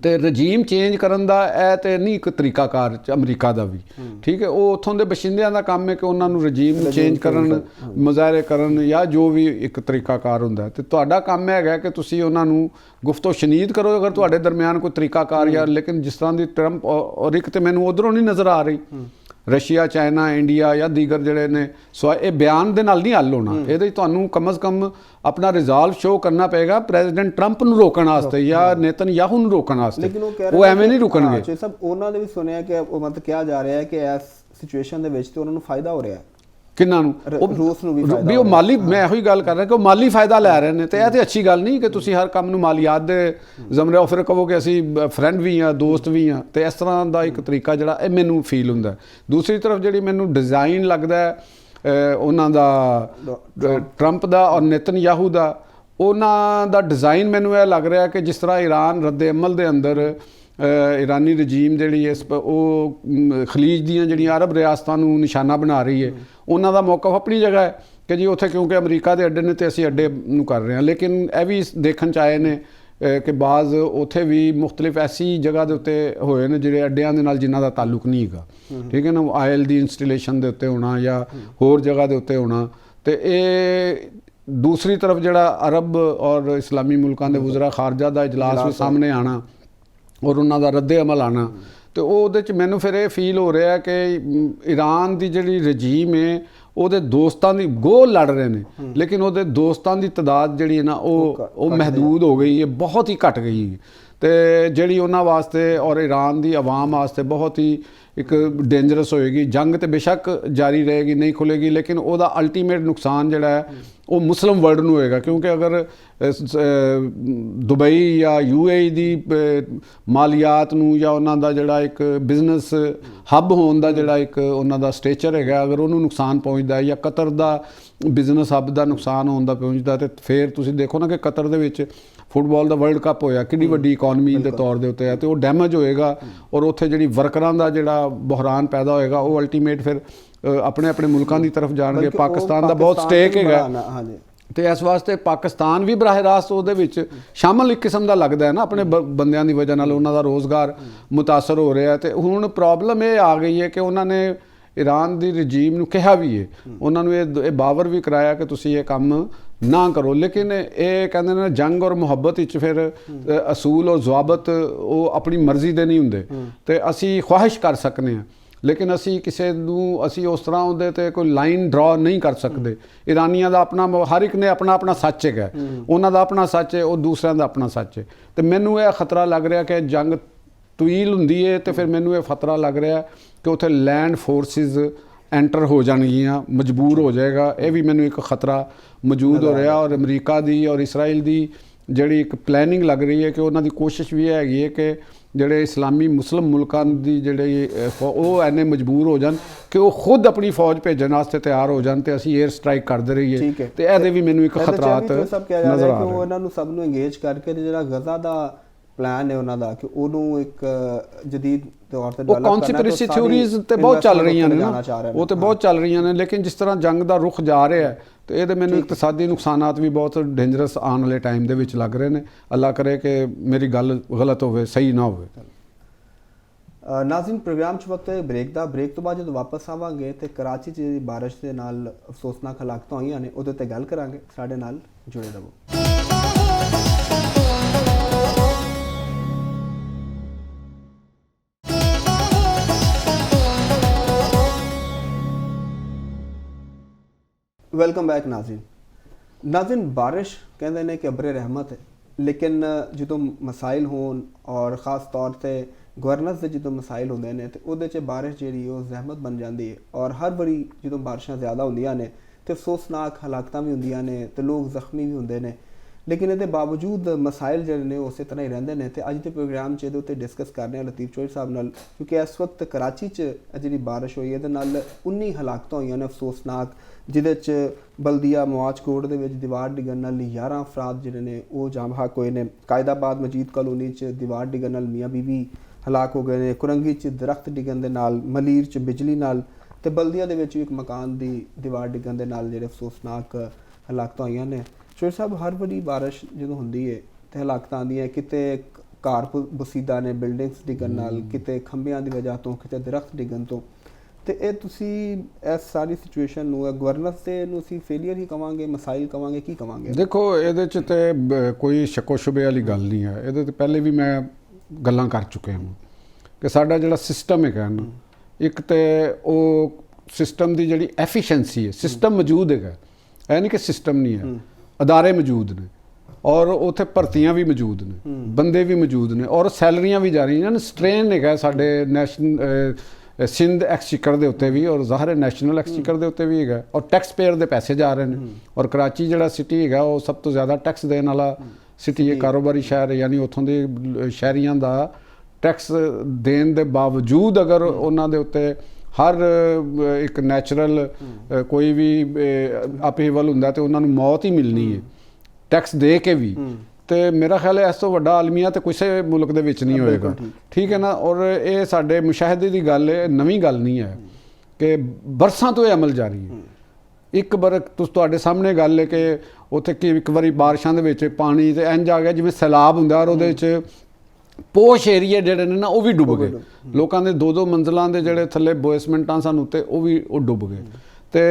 ਤੇ ਰਜੀਮ ਚੇਂਜ ਕਰਨ ਦਾ ਇਹ ਤੇ ਨਹੀਂ ਇੱਕ ਤਰੀਕਾਕਾਰ ਅਮਰੀਕਾ ਦਾ ਵੀ, ਠੀਕ ਹੈ, ਉਹ ਉੱਥੋਂ ਦੇ ਬਸ਼ਿੰਦਿਆਂ ਦਾ ਕੰਮ ਹੈ ਕਿ ਉਹਨਾਂ ਨੂੰ ਰਜੀਮ ਨੂੰ ਚੇਂਜ ਕਰਨ, ਮੁਜ਼ਾਹਰੇ ਕਰਨ ਜਾਂ ਜੋ ਵੀ ਇੱਕ ਤਰੀਕਾਕਾਰ ਹੁੰਦਾ। ਤੇ ਤੁਹਾਡਾ ਕੰਮ ਹੈਗਾ ਕਿ ਤੁਸੀਂ ਉਹਨਾਂ ਨੂੰ ਗੁਫ਼ਤੋ ਸ਼ਨੀਦ ਕਰੋ ਅਗਰ ਤੁਹਾਡੇ ਦਰਮਿਆਨ ਕੋਈ ਤਰੀਕਾਕਾਰ ਜਾਂ, ਲੇਕਿਨ ਜਿਸ ਤਰ੍ਹਾਂ ਦੀ ਟਰੰਪ ਔਰ ਇੱਕ ਤੇ ਮੈਨੂੰ ਉੱਧਰੋਂ ਨਹੀਂ ਨਜ਼ਰ ਆ ਰਹੀ ਰਸ਼ੀਆ, ਚਾਈਨਾ, ਇੰਡੀਆ ਜਾਂ ਦੀਗਰ ਜਿਹੜੇ ਨੇ, ਸੋ ਇਹ ਬਿਆਨ ਦੇ ਨਾਲ ਨਹੀਂ ਹੱਲ ਹੋਣਾ। ਇਹਦੇ 'ਚ ਤੁਹਾਨੂੰ ਕਮ ਅਜ਼ ਕਮ ਆਪਣਾ ਰਿਜ਼ਾਲਵ ਸ਼ੋਅ ਕਰਨਾ ਪਏਗਾ ਪ੍ਰੈਜ਼ੀਡੈਂਟ ਟਰੰਪ ਨੂੰ ਰੋਕਣ ਵਾਸਤੇ ਜਾਂ ਨੇਤਨਯਾਹੂ ਨੂੰ ਰੋਕਣ ਵਾਸਤੇ। ਉਹ ਐਵੇਂ ਨਹੀਂ ਰੁਕਣਗੇ। ਸਭ ਉਹਨਾਂ ਦੇ ਵੀ ਸੁਣਿਆ ਕਿ ਉਹ ਮਤਲਬ ਕਿਹਾ ਜਾ ਰਿਹਾ ਹੈ ਕਿ ਇਸ ਸਿਚੁਏਸ਼ਨ ਦੇ ਵਿੱਚ ਤੇ ਉਹਨਾਂ ਨੂੰ ਫਾਇਦਾ ਹੋ ਰਿਹਾ ਹੈ। ਕਿੰਨਾਂ ਨੂੰ? ਰੂਸ ਨੂੰ ਵੀ ਉਹ ਮਾਲੀ, ਮੈਂ ਇਹੋ ਹੀ ਗੱਲ ਕਰ ਰਿਹਾ ਕਿ ਉਹ ਮਾਲੀ ਫਾਇਦਾ ਲੈ ਰਹੇ ਨੇ। ਤੇ ਇਹ ਤੇ ਅੱਛੀ ਗੱਲ ਨਹੀਂ ਕਿ ਤੁਸੀਂ ਹਰ ਕੰਮ ਨੂੰ ਮਾਲੀਆਤ ਦੇ ਜ਼ਮਰੇ ਉਹ ਫਿਰ ਕਹੋ ਕਿ ਅਸੀਂ ਫਰੈਂਡ ਵੀ ਹਾਂ, ਦੋਸਤ ਵੀ ਹਾਂ। ਤੇ ਇਸ ਤਰ੍ਹਾਂ ਦਾ ਇੱਕ ਤਰੀਕਾ ਜਿਹੜਾ ਇਹ ਮੈਨੂੰ ਫੀਲ ਹੁੰਦਾ। ਦੂਸਰੀ ਤਰਫ ਜਿਹੜੀ ਮੈਨੂੰ ਡਿਜ਼ਾਈਨ ਲੱਗਦਾ ਉਹਨਾਂ ਦਾ ਟਰੰਪ ਦਾ ਔਰ ਨੇਤਨਯਾਹੂ ਦਾ, ਉਹਨਾਂ ਦਾ ਡਿਜ਼ਾਈਨ ਮੈਨੂੰ ਇਹ ਲੱਗ ਰਿਹਾ ਕਿ ਜਿਸ ਤਰ੍ਹਾਂ ਈਰਾਨ ਰੱਦੇ ਅਮਲ ਦੇ ਅੰਦਰ ਈਰਾਨੀ ਰਜੀਮ ਜਿਹੜੀ ਇਸ ਉਹ ਖਲੀਜ ਦੀਆਂ ਜਿਹੜੀਆਂ ਅਰਬ ਰਿਆਸਤਾਂ ਨੂੰ ਨਿਸ਼ਾਨਾ ਬਣਾ ਰਹੀ ਹੈ, ਉਹਨਾਂ ਦਾ ਮੌਕਫ ਆਪਣੀ ਜਗ੍ਹਾ ਹੈ ਕਿ ਜੀ ਉੱਥੇ ਕਿਉਂਕਿ ਅਮਰੀਕਾ ਦੇ ਅੱਡੇ ਨੇ ਤੇ ਅਸੀਂ ਅੱਡੇ ਨੂੰ ਕਰ ਰਹੇ ਹਾਂ। ਲੇਕਿਨ ਇਹ ਵੀ ਦੇਖਣ 'ਚ ਆਏ ਨੇ ਕਿ ਬਾਜ਼ ਉੱਥੇ ਵੀ ਮੁਖਤਲਿਫ ਐਸੀ ਜਗ੍ਹਾ ਦੇ ਉੱਤੇ ਹੋਏ ਨੇ ਜਿਹੜੇ ਅੱਡਿਆਂ ਦੇ ਨਾਲ ਜਿਨ੍ਹਾਂ ਦਾ ਤਾਲੁਕ ਨਹੀਂ ਹੈਗਾ, ਠੀਕ ਹੈ ਨਾ, ਆਇਲ ਦੀ ਇੰਸਟਾਲੇਸ਼ਨ ਦੇ ਉੱਤੇ ਹੋਣਾ ਜਾਂ ਹੋਰ ਜਗ੍ਹਾ ਦੇ ਉੱਤੇ ਹੋਣਾ। ਤੇ ਇਹ ਦੂਸਰੀ ਤਰਫ ਜਿਹੜਾ ਅਰਬ ਔਰ ਇਸਲਾਮੀ ਮੁਲਕਾਂ ਦੇ ਵਜ਼ਰਾ ਖਾਰਜਾ ਦਾ ਇਜਲਾਸ ਵੀ ਸਾਹਮਣੇ ਆਉਣਾ ਔਰ ਉਹਨਾਂ ਦਾ ਰੱਦੇ ਅਮਲ ਆਉਣਾ, ਤੇ ਉਹਦੇ 'ਚ ਮੈਨੂੰ ਫਿਰ ਇਹ ਫੀਲ ਹੋ ਰਿਹਾ ਕਿ ਈਰਾਨ ਦੀ ਜਿਹੜੀ ਰਜੀਮ ਹੈ ਉਹਦੇ ਦੋਸਤਾਂ ਦੀ ਗੋਲ ਲੜ ਰਹੇ ਨੇ, ਲੇਕਿਨ ਉਹਦੇ ਦੋਸਤਾਂ ਦੀ ਤਾਦਾਦ ਜਿਹੜੀ ਹੈ ਨਾ ਉਹ ਮਹਦੂਦ ਹੋ ਗਈ ਹੈ, ਬਹੁਤ ਹੀ ਘਟ ਗਈ ਹੈ। ਤੇ ਜਿਹੜੀ ਉਹਨਾਂ ਵਾਸਤੇ ਔਰ ਈਰਾਨ ਦੀ ਆਵਾਮ ਵਾਸਤੇ ਬਹੁਤ ਹੀ ਇੱਕ ਡੇਂਜਰਸ ਹੋਏਗੀ। ਜੰਗ ਤੇ ਬੇਸ਼ੱਕ ਜਾਰੀ ਰਹੇਗੀ, ਨਹੀਂ ਖੁੱਲੇਗੀ, ਲੇਕਿਨ ਉਹਦਾ ਅਲਟੀਮੇਟ ਨੁਕਸਾਨ ਜਿਹੜਾ ਹੈ ਉਹ ਮੁਸਲਿਮ ਵਰਲਡ ਨੂੰ ਹੋਏਗਾ। ਕਿਉਂਕਿ ਅਗਰ ਦੁਬਈ ਜਾਂ UAE ਦੀ ਮਾਲੀਆਤ ਨੂੰ ਜਾਂ ਉਹਨਾਂ ਦਾ ਜਿਹੜਾ ਇੱਕ ਬਿਜ਼ਨਸ ਹੱਬ ਹੋਣ ਦਾ ਜਿਹੜਾ ਇੱਕ ਉਹਨਾਂ ਦਾ ਸਟੇਚਰ ਹੈਗਾ, ਅਗਰ ਉਹਨੂੰ ਨੁਕਸਾਨ ਪਹੁੰਚਦਾ ਜਾਂ ਕਤਰ ਦਾ ਬਿਜ਼ਨਸ ਹੱਬ ਦਾ ਨੁਕਸਾਨ ਹੋਣ ਦਾ ਪਹੁੰਚਦਾ, ਤੇ ਫਿਰ ਤੁਸੀਂ ਦੇਖੋ ਨਾ ਕਿ ਕਤਰ ਦੇ ਵਿੱਚ ਫੁੱਟਬਾਲ ਦਾ ਵਰਲਡ ਕੱਪ ਹੋਇਆ, ਕਿੰਨੀ ਵੱਡੀ ਇਕਨੋਮੀ ਦੇ ਤੌਰ ਦੇ ਉੱਤੇ ਹੈ, ਤੇ ਉਹ ਡੈਮੇਜ ਹੋਏਗਾ ਔਰ ਉੱਥੇ ਜਿਹੜੀ ਵਰਕਰਾਂ ਦਾ ਜਿਹੜਾ ਬੁਹਰਾਨ ਪੈਦਾ ਹੋਏਗਾ ਉਹ ਅਲਟੀਮੇਟ ਫਿਰ ਆਪਣੇ ਆਪਣੇ ਮੁਲਕਾਂ ਦੀ ਤਰਫ ਜਾਣਗੇ। ਪਾਕਿਸਤਾਨ ਦਾ ਬਹੁਤ ਸਟੇਕ ਹੈਗਾ, ਤੇ ਇਸ ਵਾਸਤੇ ਪਾਕਿਸਤਾਨ ਵੀ ਬਰਾਹ ਰਾਸਤ ਉਹਦੇ ਵਿੱਚ ਸ਼ਾਮਲ ਇੱਕ ਕਿਸਮ ਦਾ ਲੱਗਦਾ ਹੈ ਨਾ, ਆਪਣੇ ਬੰਦਿਆਂ ਦੀ ਵਜ੍ਹਾ ਨਾਲ ਉਹਨਾਂ ਦਾ ਰੋਜ਼ਗਾਰ ਮੁਤਾਸਰ ਹੋ ਰਿਹਾ। ਤੇ ਹੁਣ ਪ੍ਰੋਬਲਮ ਇਹ ਆ ਗਈ ਹੈ ਕਿ ਉਹਨਾਂ ਨੇ ਈਰਾਨ ਦੀ ਰਜੀਮ ਨੂੰ ਕਿਹਾ ਵੀ ਹੈ, ਉਹਨਾਂ ਨੂੰ ਇਹ ਬਾਵਰ ਵੀ ਕਰਾਇਆ ਕਿ ਤੁਸੀਂ ਇਹ ਕੰਮ ਨਾ ਕਰੋ, ਲੇਕਿਨ ਇਹ ਕਹਿੰਦੇ ਨੇ ਜੰਗ ਔਰ ਮੁਹੱਬਤ ਵਿੱਚ ਫਿਰ ਅਸੂਲ ਔਰ ਜ਼ਵਾਬਤ ਉਹ ਆਪਣੀ ਮਰਜ਼ੀ ਦੇ ਨਹੀਂ ਹੁੰਦੇ। ਤੇ ਅਸੀਂ ਖੁਆਹਿਸ਼ ਕਰ ਸਕਨੇ ਹਾਂ, ਲੇਕਿਨ ਅਸੀਂ ਕਿਸੇ ਨੂੰ ਅਸੀਂ ਉਸ ਤਰ੍ਹਾਂ ਉਹਦੇ ਤੇ ਕੋਈ ਲਾਈਨ ਡਰਾ ਨਹੀਂ ਕਰ ਸਕਦੇ। ਈਰਾਨੀਆਂ ਦਾ ਆਪਣਾ, ਹਰ ਇੱਕ ਨੇ ਆਪਣਾ ਆਪਣਾ ਸੱਚ ਹੈਗਾ, ਉਹਨਾਂ ਦਾ ਆਪਣਾ ਸੱਚ ਹੈ, ਉਹ ਦੂਸਰਿਆਂ ਦਾ ਆਪਣਾ ਸੱਚ ਹੈ। ਤੇ ਮੈਨੂੰ ਇਹ ਖਤਰਾ ਲੱਗ ਰਿਹਾ ਕਿ ਜੰਗ ਤਵੀਲ ਹੁੰਦੀ ਹੈ, ਤੇ ਫਿਰ ਮੈਨੂੰ ਇਹ ਖਤਰਾ ਲੱਗ ਰਿਹਾ ਕਿ ਉੱਥੇ ਲੈਂਡ ਫੋਰਸਿਸ ਐਂਟਰ ਹੋ ਜਾਣਗੀਆਂ, ਮਜਬੂਰ ਹੋ ਜਾਏਗਾ। ਇਹ ਵੀ ਮੈਨੂੰ ਇੱਕ ਖਤਰਾ ਮੌਜੂਦ ਹੋ ਰਿਹਾ। ਔਰ ਅਮਰੀਕਾ ਦੀ ਔਰ ਇਸਰਾਈਲ ਦੀ ਜਿਹੜੀ ਇੱਕ ਪਲੈਨਿੰਗ ਲੱਗ ਰਹੀ ਹੈ ਕਿ ਉਹਨਾਂ ਦੀ ਕੋਸ਼ਿਸ਼ ਵੀ ਹੈਗੀ ਹੈ ਕਿ ਜਿਹੜੇ ਇਸਲਾਮੀ ਮੁਸਲਿਮ ਮੁਲਕਾਂ ਦੀ ਜਿਹੜੇ ਉਹ ਐਨੇ ਮਜਬੂਰ ਹੋ ਜਾਣ ਕਿ ਉਹ ਖੁਦ ਆਪਣੀ ਫੌਜ ਭੇਜਣ ਵਾਸਤੇ ਤਿਆਰ ਹੋ ਜਾਣ ਤੇ ਅਸੀਂ 에ਅਰ ਸਟ੍ਰਾਈਕ ਕਰਦੇ ਰਹੀਏ। ਤੇ ਇਹਦੇ ਵੀ ਮੈਨੂੰ ਇੱਕ ਖਤਰਾਤ ਨਜ਼ਰ ਆ ਰਿਹਾ। ਉਹਨਾਂ ਨੂੰ ਸਭ ਨੂੰ ਇੰਗੇਜ ਕਰਕੇ ਜਿਹੜਾ ਗਜ਼ਾ ਦਾ ਪਲਾਨ ਹੈ ਉਹਨਾਂ ਦਾ ਕਿ ਉਹਨੂੰ ਇੱਕ ਜਦੀਦ ਤੌਰ ਤੇ ਉਹ ਕਨਸਪੀਰੇਸੀ ਥਿਊਰੀਜ਼ ਤੇ ਬਹੁਤ ਚੱਲ ਰਹੀਆਂ ਨੇ ਨਾ, ਉਹ ਤੇ ਬਹੁਤ ਚੱਲ ਰਹੀਆਂ ਨੇ, ਲੇਕਿਨ ਜਿਸ ਤਰ੍ਹਾਂ ਜੰਗ ਦਾ ਰੁਖ ਜਾ ਰਿਹਾ ਹੈ ਤੇ ਇਹਦੇ ਮੈਨੂੰ ਇਕਤਸਾਦੀ ਨੁਕਸਾਨਾਤ ਵੀ ਬਹੁਤ ਡੇਂਜਰਸ ਆਉਣ ਵਾਲੇ ਟਾਈਮ ਦੇ ਵਿੱਚ ਲੱਗ ਰਹੇ ਨੇ। ਅੱਲਾ ਕਰੇ ਕਿ ਮੇਰੀ ਗੱਲ ਗਲਤ ਹੋਵੇ, ਸਹੀ ਨਾ ਹੋਵੇ। ਨਾਜ਼ਰੀਨ, ਪ੍ਰੋਗਰਾਮ 'ਚ ਵਕਤ ਬ੍ਰੇਕ ਦਾ। ਬ੍ਰੇਕ ਤੋਂ ਬਾਅਦ ਜਦੋਂ ਵਾਪਸ ਆਵਾਂਗੇ ਤੇ ਕਰਾਚੀ 'ਚ ਜਿਹੜੀ ਬਾਰਿਸ਼ ਦੇ ਨਾਲ ਅਫਸੋਸਨਾਕ ਹਲਾਕਤਾਂ ਹੋਈਆਂ ਨੇ ਉਹਦੇ 'ਤੇ ਗੱਲ ਕਰਾਂਗੇ। ਸਾਡੇ ਨਾਲ ਜੁੜੇ ਰਹੋ। Welcome back Nazreen. ਬਾਰਿਸ਼ ਕਹਿੰਦੇ ਨੇ ਕਿ ਅਬਰੇ ਰਹਿਮਤ ਹੈ, ਲੇਕਿਨ ਜਦੋਂ ਮਸਾਇਲ ਹੋਣ ਔਰ ख़ास ਤੌਰ ਤੇ ਗਵਰਨੈਂਸ ਦੇ ਜਦੋਂ ਮਸਾਇਲ ਹੁੰਦੇ ਨੇ ਤੇ ਉਹਦੇ 'ਚ ਬਾਰਿਸ਼ ਜਿਹੜੀ ਉਹ ਜ਼ਹਿਮਤ ਬਣ ਜਾਂਦੀ ਹੈ। ਔਰ ਹਰ ਵਾਰੀ ਜਦੋਂ ਬਾਰਿਸ਼ਾਂ ਜ਼ਿਆਦਾ ਹੁੰਦੀਆਂ ਨੇ ਤੇ ਅਫਸੋਸਨਾਕ ਹਲਾਕਤਾਂ ਵੀ ਹੁੰਦੀਆਂ ਨੇ ਤੇ ਲੋਕ ਜ਼ਖਮੀ ਵੀ ਹੁੰਦੇ ਨੇ, ਲੇਕਿਨ ਇਹਦੇ ਬਾਵਜੂਦ ਮਸਾਇਲ ਜਿਹੜੇ ਨੇ ਉਸੇ ਤਰ੍ਹਾਂ ਹੀ ਰਹਿੰਦੇ ਨੇ। ਤੇ ਅੱਜ ਦੇ ਪ੍ਰੋਗਰਾਮ 'ਚ ਇਹਦੇ ਉੱਤੇ ਡਿਸਕਸ ਕਰਨੇ ਆ ਲਤੀਫ ਚੋਹੀ ਸਾਹਿਬ ਨਾਲ, ਕਿਉਂਕਿ ਇਸ ਵਕਤ ਕਰਾਚੀ 'ਚ ਜਿਹੜੀ ਬਾਰਿਸ਼ ਹੋਈ ਇਹਦੇ ਨਾਲ 19 ਹਲਾਕਤਾਂ ਹੋਈਆਂ ਨੇ ਅਫਸੋਸਨਾਕ, ਜਿਹਦੇ 'ਚ ਬਲਦੀਆ ਮਵਾਜ ਕੋਟ ਦੇ ਵਿੱਚ ਦੀਵਾਰ ਡਿੱਗਣ ਨਾਲ 11 ਅਫਰਾਦ ਜਿਹੜੇ ਨੇ ਉਹ ਜਾਮ ਹੱਕ ਹੋਏ ਨੇ। ਕਾਇਦਾਬਾਦ ਮਜੀਦ ਕਲੋਨੀ 'ਚ ਦੀਵਾਰ ਡਿੱਗਣ ਨਾਲ ਮੀਆਂ ਬੀਬੀ ਹਲਾਕ ਹੋ ਗਏ ਨੇ। ਕੁਰੰਗੀ 'ਚ ਦਰਖਤ ਡਿੱਗਣ ਦੇ ਨਾਲ, ਮਲੀਰ 'ਚ ਬਿਜਲੀ ਨਾਲ, ਤੇ ਬਲਦੀਆ ਦੇ ਵਿੱਚ ਵੀ ਇੱਕ ਮਕਾਨ ਦੀ ਦੀਵਾਰ ਡਿੱਗਣ ਦੇ ਨਾਲ ਜਿਹੜੇ ਅਫਸੋਸਨਾਕ ਹਲਾਕਤਾਂ ਹੋਈਆਂ ਨੇ। ਸ਼ੋਰ ਸਾਹਿਬ, ਹਰ ਵਾਰੀ ਬਾਰਿਸ਼ ਜਦੋਂ ਹੁੰਦੀ ਹੈ ਤੇ ਹਲਾਕਤਾਂ ਆਉਂਦੀਆਂ, ਕਿਤੇ ਘਰ ਬਸੀਦਾ ਨੇ ਬਿਲਡਿੰਗਸ ਡਿੱਗਣ ਨਾਲ, ਕਿਤੇ ਖੰਭਿਆਂ ਦੀ ਵਜ੍ਹਾ ਤੋਂ, ਕਿਤੇ ਦਰਖਤ ਡਿੱਗਣ ਤੋਂ। ਤੇ ਇਹ ਤੁਸੀਂ ਇਸ ਸਾਰੀ ਸਿਚੁਏਸ਼ਨ ਨੂੰ ਗਵਰਨੈਂਸ ਤੇ ਨੂੰ ਅਸੀਂ ਫੇਲੀਅਰ ਹੀ ਕਵਾਂਗੇ, ਮਸਾਇਲ ਕਵਾਂਗੇ, ਕੀ ਕਵਾਂਗੇ? ਦੇਖੋ, ਇਹਦੇ 'ਚ ਤੇ ਕੋਈ ਸ਼ੱਕੋ ਸ਼ੁਬੇ ਵਾਲੀ ਗੱਲ ਨਹੀਂ ਹੈ। ਇਹਦੇ ਤੇ ਪਹਿਲੇ ਵੀ ਮੈਂ ਗੱਲਾਂ ਕਰ ਚੁੱਕੇ ਹਾਂ ਕਿ ਸਾਡਾ ਜਿਹੜਾ ਸਿਸਟਮ ਹੈਗਾ ਨਾ, ਇੱਕ ਤੇ ਉਹ ਸਿਸਟਮ ਦੀ ਜਿਹੜੀ ਐਫੀਸ਼ੀਐਂਸੀ ਹੈ, ਸਿਸਟਮ ਮੌਜੂਦ ਹੈਗਾ, ਇਹ ਨਹੀਂ ਕਿ ਸਿਸਟਮ ਨਹੀਂ ਹੈ। ਅਦਾਰੇ ਮੌਜੂਦ ਨੇ ਔਰ ਉੱਥੇ ਭਰਤੀਆਂ ਵੀ ਮੌਜੂਦ ਨੇ, ਬੰਦੇ ਵੀ ਮੌਜੂਦ ਨੇ ਔਰ ਸੈਲਰੀਆਂ ਵੀ ਜਾ ਰਹੀਆਂ ਨੇ। ਸਟ੍ਰੇਨ ਹੈਗਾ ਸਾਡੇ ਸਿੰਧ ਐਕਸਚੇਕਰ ਦੇ ਉੱਤੇ ਵੀ ਔਰ ਜ਼ਾਹਰ ਨੈਸ਼ਨਲ ਐਕਸਚੇਕਰ ਦੇ ਉੱਤੇ ਵੀ ਹੈਗਾ, ਔਰ ਟੈਕਸ ਪੇਅਰ ਦੇ ਪੈਸੇ ਜਾ ਰਹੇ ਨੇ। ਔਰ ਕਰਾਚੀ ਜਿਹੜਾ ਸਿਟੀ ਹੈਗਾ ਉਹ ਸਭ ਤੋਂ ਜ਼ਿਆਦਾ ਟੈਕਸ ਦੇਣ ਵਾਲਾ ਸਿਟੀ ਹੈ, ਕਾਰੋਬਾਰੀ ਸ਼ਹਿਰ, ਯਾਨੀ ਉੱਥੋਂ ਦੇ ਸ਼ਹਿਰੀਆਂ ਦਾ ਟੈਕਸ ਦੇਣ ਦੇ ਬਾਵਜੂਦ ਅਗਰ ਉਹਨਾਂ ਦੇ ਉੱਤੇ ਹਰ ਇੱਕ ਨੈਚੁਰਲ ਕੋਈ ਵੀ ਅਪਹੀਵਲ ਹੁੰਦਾ ਤੇ ਉਹਨਾਂ ਨੂੰ ਮੌਤ ਹੀ ਮਿਲਣੀ ਹੈ ਟੈਕਸ ਦੇ ਕੇ ਵੀ। ਤੇ ਮੇਰਾ ਖਿਆਲ ਹੈ ਇਸ ਤੋਂ ਵੱਡਾ ਆਲਮੀਆ ਤੇ ਕਿਸੇ ਮੁਲਕ ਦੇ ਵਿੱਚ ਨਹੀਂ ਹੋਏਗਾ, ਠੀਕ ਹੈ ਨਾ। ਔਰ ਇਹ ਸਾਡੇ ਮੁਸ਼ਾਹਦੇ ਦੀ ਗੱਲ ਹੈ, ਨਵੀਂ ਗੱਲ ਨਹੀਂ ਹੈ ਕਿ ਬਰਸਾਂ ਤੋਂ ਇਹ ਅਮਲ ਜਾਰੀ ਹੈ। ਇੱਕ ਬਰਕ ਤੁਹਾਡੇ ਸਾਹਮਣੇ ਗੱਲ ਹੈ ਕਿ ਉੱਥੇ ਕਿ ਇੱਕ ਵਾਰੀ ਬਾਰਿਸ਼ਾਂ ਦੇ ਵਿੱਚ ਪਾਣੀ ਤੇ ਇੰਝ ਆ ਗਿਆ ਜਿਵੇਂ ਸੈਲਾਬ ਹੁੰਦਾ, ਔਰ ਉਹਦੇ ਵਿੱਚ ਪੋਸ਼ ਏਰੀਏ ਜਿਹੜੇ ਨੇ ਨਾ ਉਹ ਵੀ ਡੁੱਬ ਗਏ। ਲੋਕਾਂ ਦੇ 2-2 ਮੰਜ਼ਲਾਂ ਦੇ ਜਿਹੜੇ ਥੱਲੇ ਬੇਸਮੈਂਟਾਂ ਸਨ ਉੱਤੇ ਉਹ ਡੁੱਬ ਗਏ। ਤੇ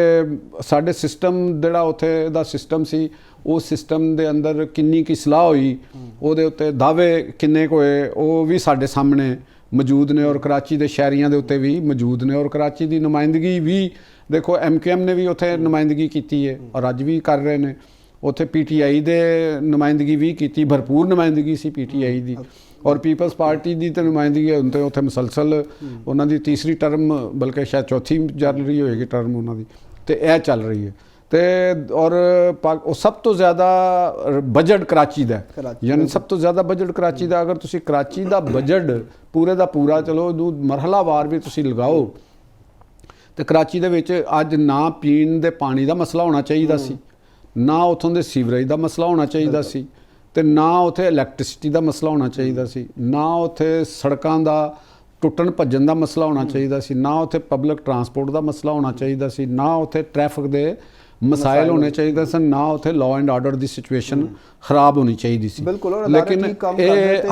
ਸਾਡੇ ਸਿਸਟਮ ਜਿਹੜਾ ਉੱਥੇ ਦਾ ਸਿਸਟਮ ਸੀ, ਉਹ ਸਿਸਟਮ ਦੇ ਅੰਦਰ ਕਿੰਨੀ ਕੀ ਸਲਾਹ ਹੋਈ, ਉਹਦੇ ਉੱਤੇ ਦਾਅਵੇ ਕਿੰਨੇ ਕੁ ਹੋਏ, ਉਹ ਵੀ ਸਾਡੇ ਸਾਹਮਣੇ ਮੌਜੂਦ ਨੇ ਔਰ ਕਰਾਚੀ ਦੇ ਸ਼ਹਿਰੀਆਂ ਦੇ ਉੱਤੇ ਵੀ ਮੌਜੂਦ ਨੇ। ਔਰ ਕਰਾਚੀ ਦੀ ਨੁਮਾਇੰਦਗੀ ਵੀ ਦੇਖੋ MQM ਨੇ ਵੀ ਉੱਥੇ ਨੁਮਾਇੰਦਗੀ ਕੀਤੀ ਹੈ ਔਰ ਅੱਜ ਵੀ ਕਰ ਰਹੇ ਨੇ। ਉੱਥੇ PTI ਦੇ ਨੁਮਾਇੰਦਗੀ ਵੀ ਕੀਤੀ, ਭਰਪੂਰ ਨੁਮਾਇੰਦਗੀ ਸੀ PTI ਦੀ। ਔਰ ਪੀਪਲਸ ਪਾਰਟੀ ਦੀ ਤਾਂ ਨੁਮਾਇੰਦਗੀ ਹੁਣ ਤੇ ਉੱਥੇ ਮੁਸਲਸਲ ਉਹਨਾਂ ਦੀ ਤੀਸਰੀ ਟਰਮ, ਬਲਕਿ ਸ਼ਾਇਦ ਚੌਥੀ ਚੱਲ ਰਹੀ ਹੋਏਗੀ ਟਰਮ ਉਹਨਾਂ ਦੀ, ਤੇ ਇਹ ਚੱਲ ਰਹੀ ਹੈ। ਤੇ ਔਰ ਉਹ ਸਭ ਤੋਂ ਜ਼ਿਆਦਾ ਬਜਟ ਕਰਾਚੀ ਦਾ, ਯਾਨੀ ਸਭ ਤੋਂ ਜ਼ਿਆਦਾ ਬਜਟ ਕਰਾਚੀ ਦਾ। ਅਗਰ ਤੁਸੀਂ ਕਰਾਚੀ ਦਾ ਬਜਟ ਪੂਰੇ ਦਾ ਪੂਰਾ ਚਲੋ ਮਰਹਲਾਵਾਰ ਵੀ ਤੁਸੀਂ ਲਗਾਓ ਤੇ ਕਰਾਚੀ ਦੇ ਵਿੱਚ ਅੱਜ ਨਾ ਪੀਣ ਦੇ ਪਾਣੀ ਦਾ ਮਸਲਾ ਹੋਣਾ ਚਾਹੀਦਾ ਸੀ, ਨਾ ਉੱਥੋਂ ਦੇ ਸੀਵਰੇਜ ਦਾ ਮਸਲਾ ਹੋਣਾ ਚਾਹੀਦਾ ਸੀ, ਤੇ ਨਾ ਉੱਥੇ ਇਲੈਕਟ੍ਰਿਸਿਟੀ ਦਾ ਮਸਲਾ ਹੋਣਾ ਚਾਹੀਦਾ ਸੀ, ਨਾ ਉੱਥੇ ਸੜਕਾਂ ਦਾ ਟੁੱਟਣ ਭੱਜਣ ਦਾ ਮਸਲਾ ਹੋਣਾ ਚਾਹੀਦਾ ਸੀ, ਨਾ ਉੱਥੇ ਪਬਲਿਕ ਟਰਾਂਸਪੋਰਟ ਦਾ ਮਸਲਾ ਹੋਣਾ ਚਾਹੀਦਾ ਸੀ, ਨਾ ਉੱਥੇ ਟ੍ਰੈਫਿਕ ਦੇ ਮਸਾਇਲ ਹੋਣੇ ਚਾਹੀਦੇ ਸਨ, ਨਾ ਉੱਥੇ law and order the situation ਖਰਾਬ ਹੋਣੀ ਚਾਹੀਦੀ ਸੀ। ਬਿਲਕੁਲ। ਲੇਕਿਨ ਇਹ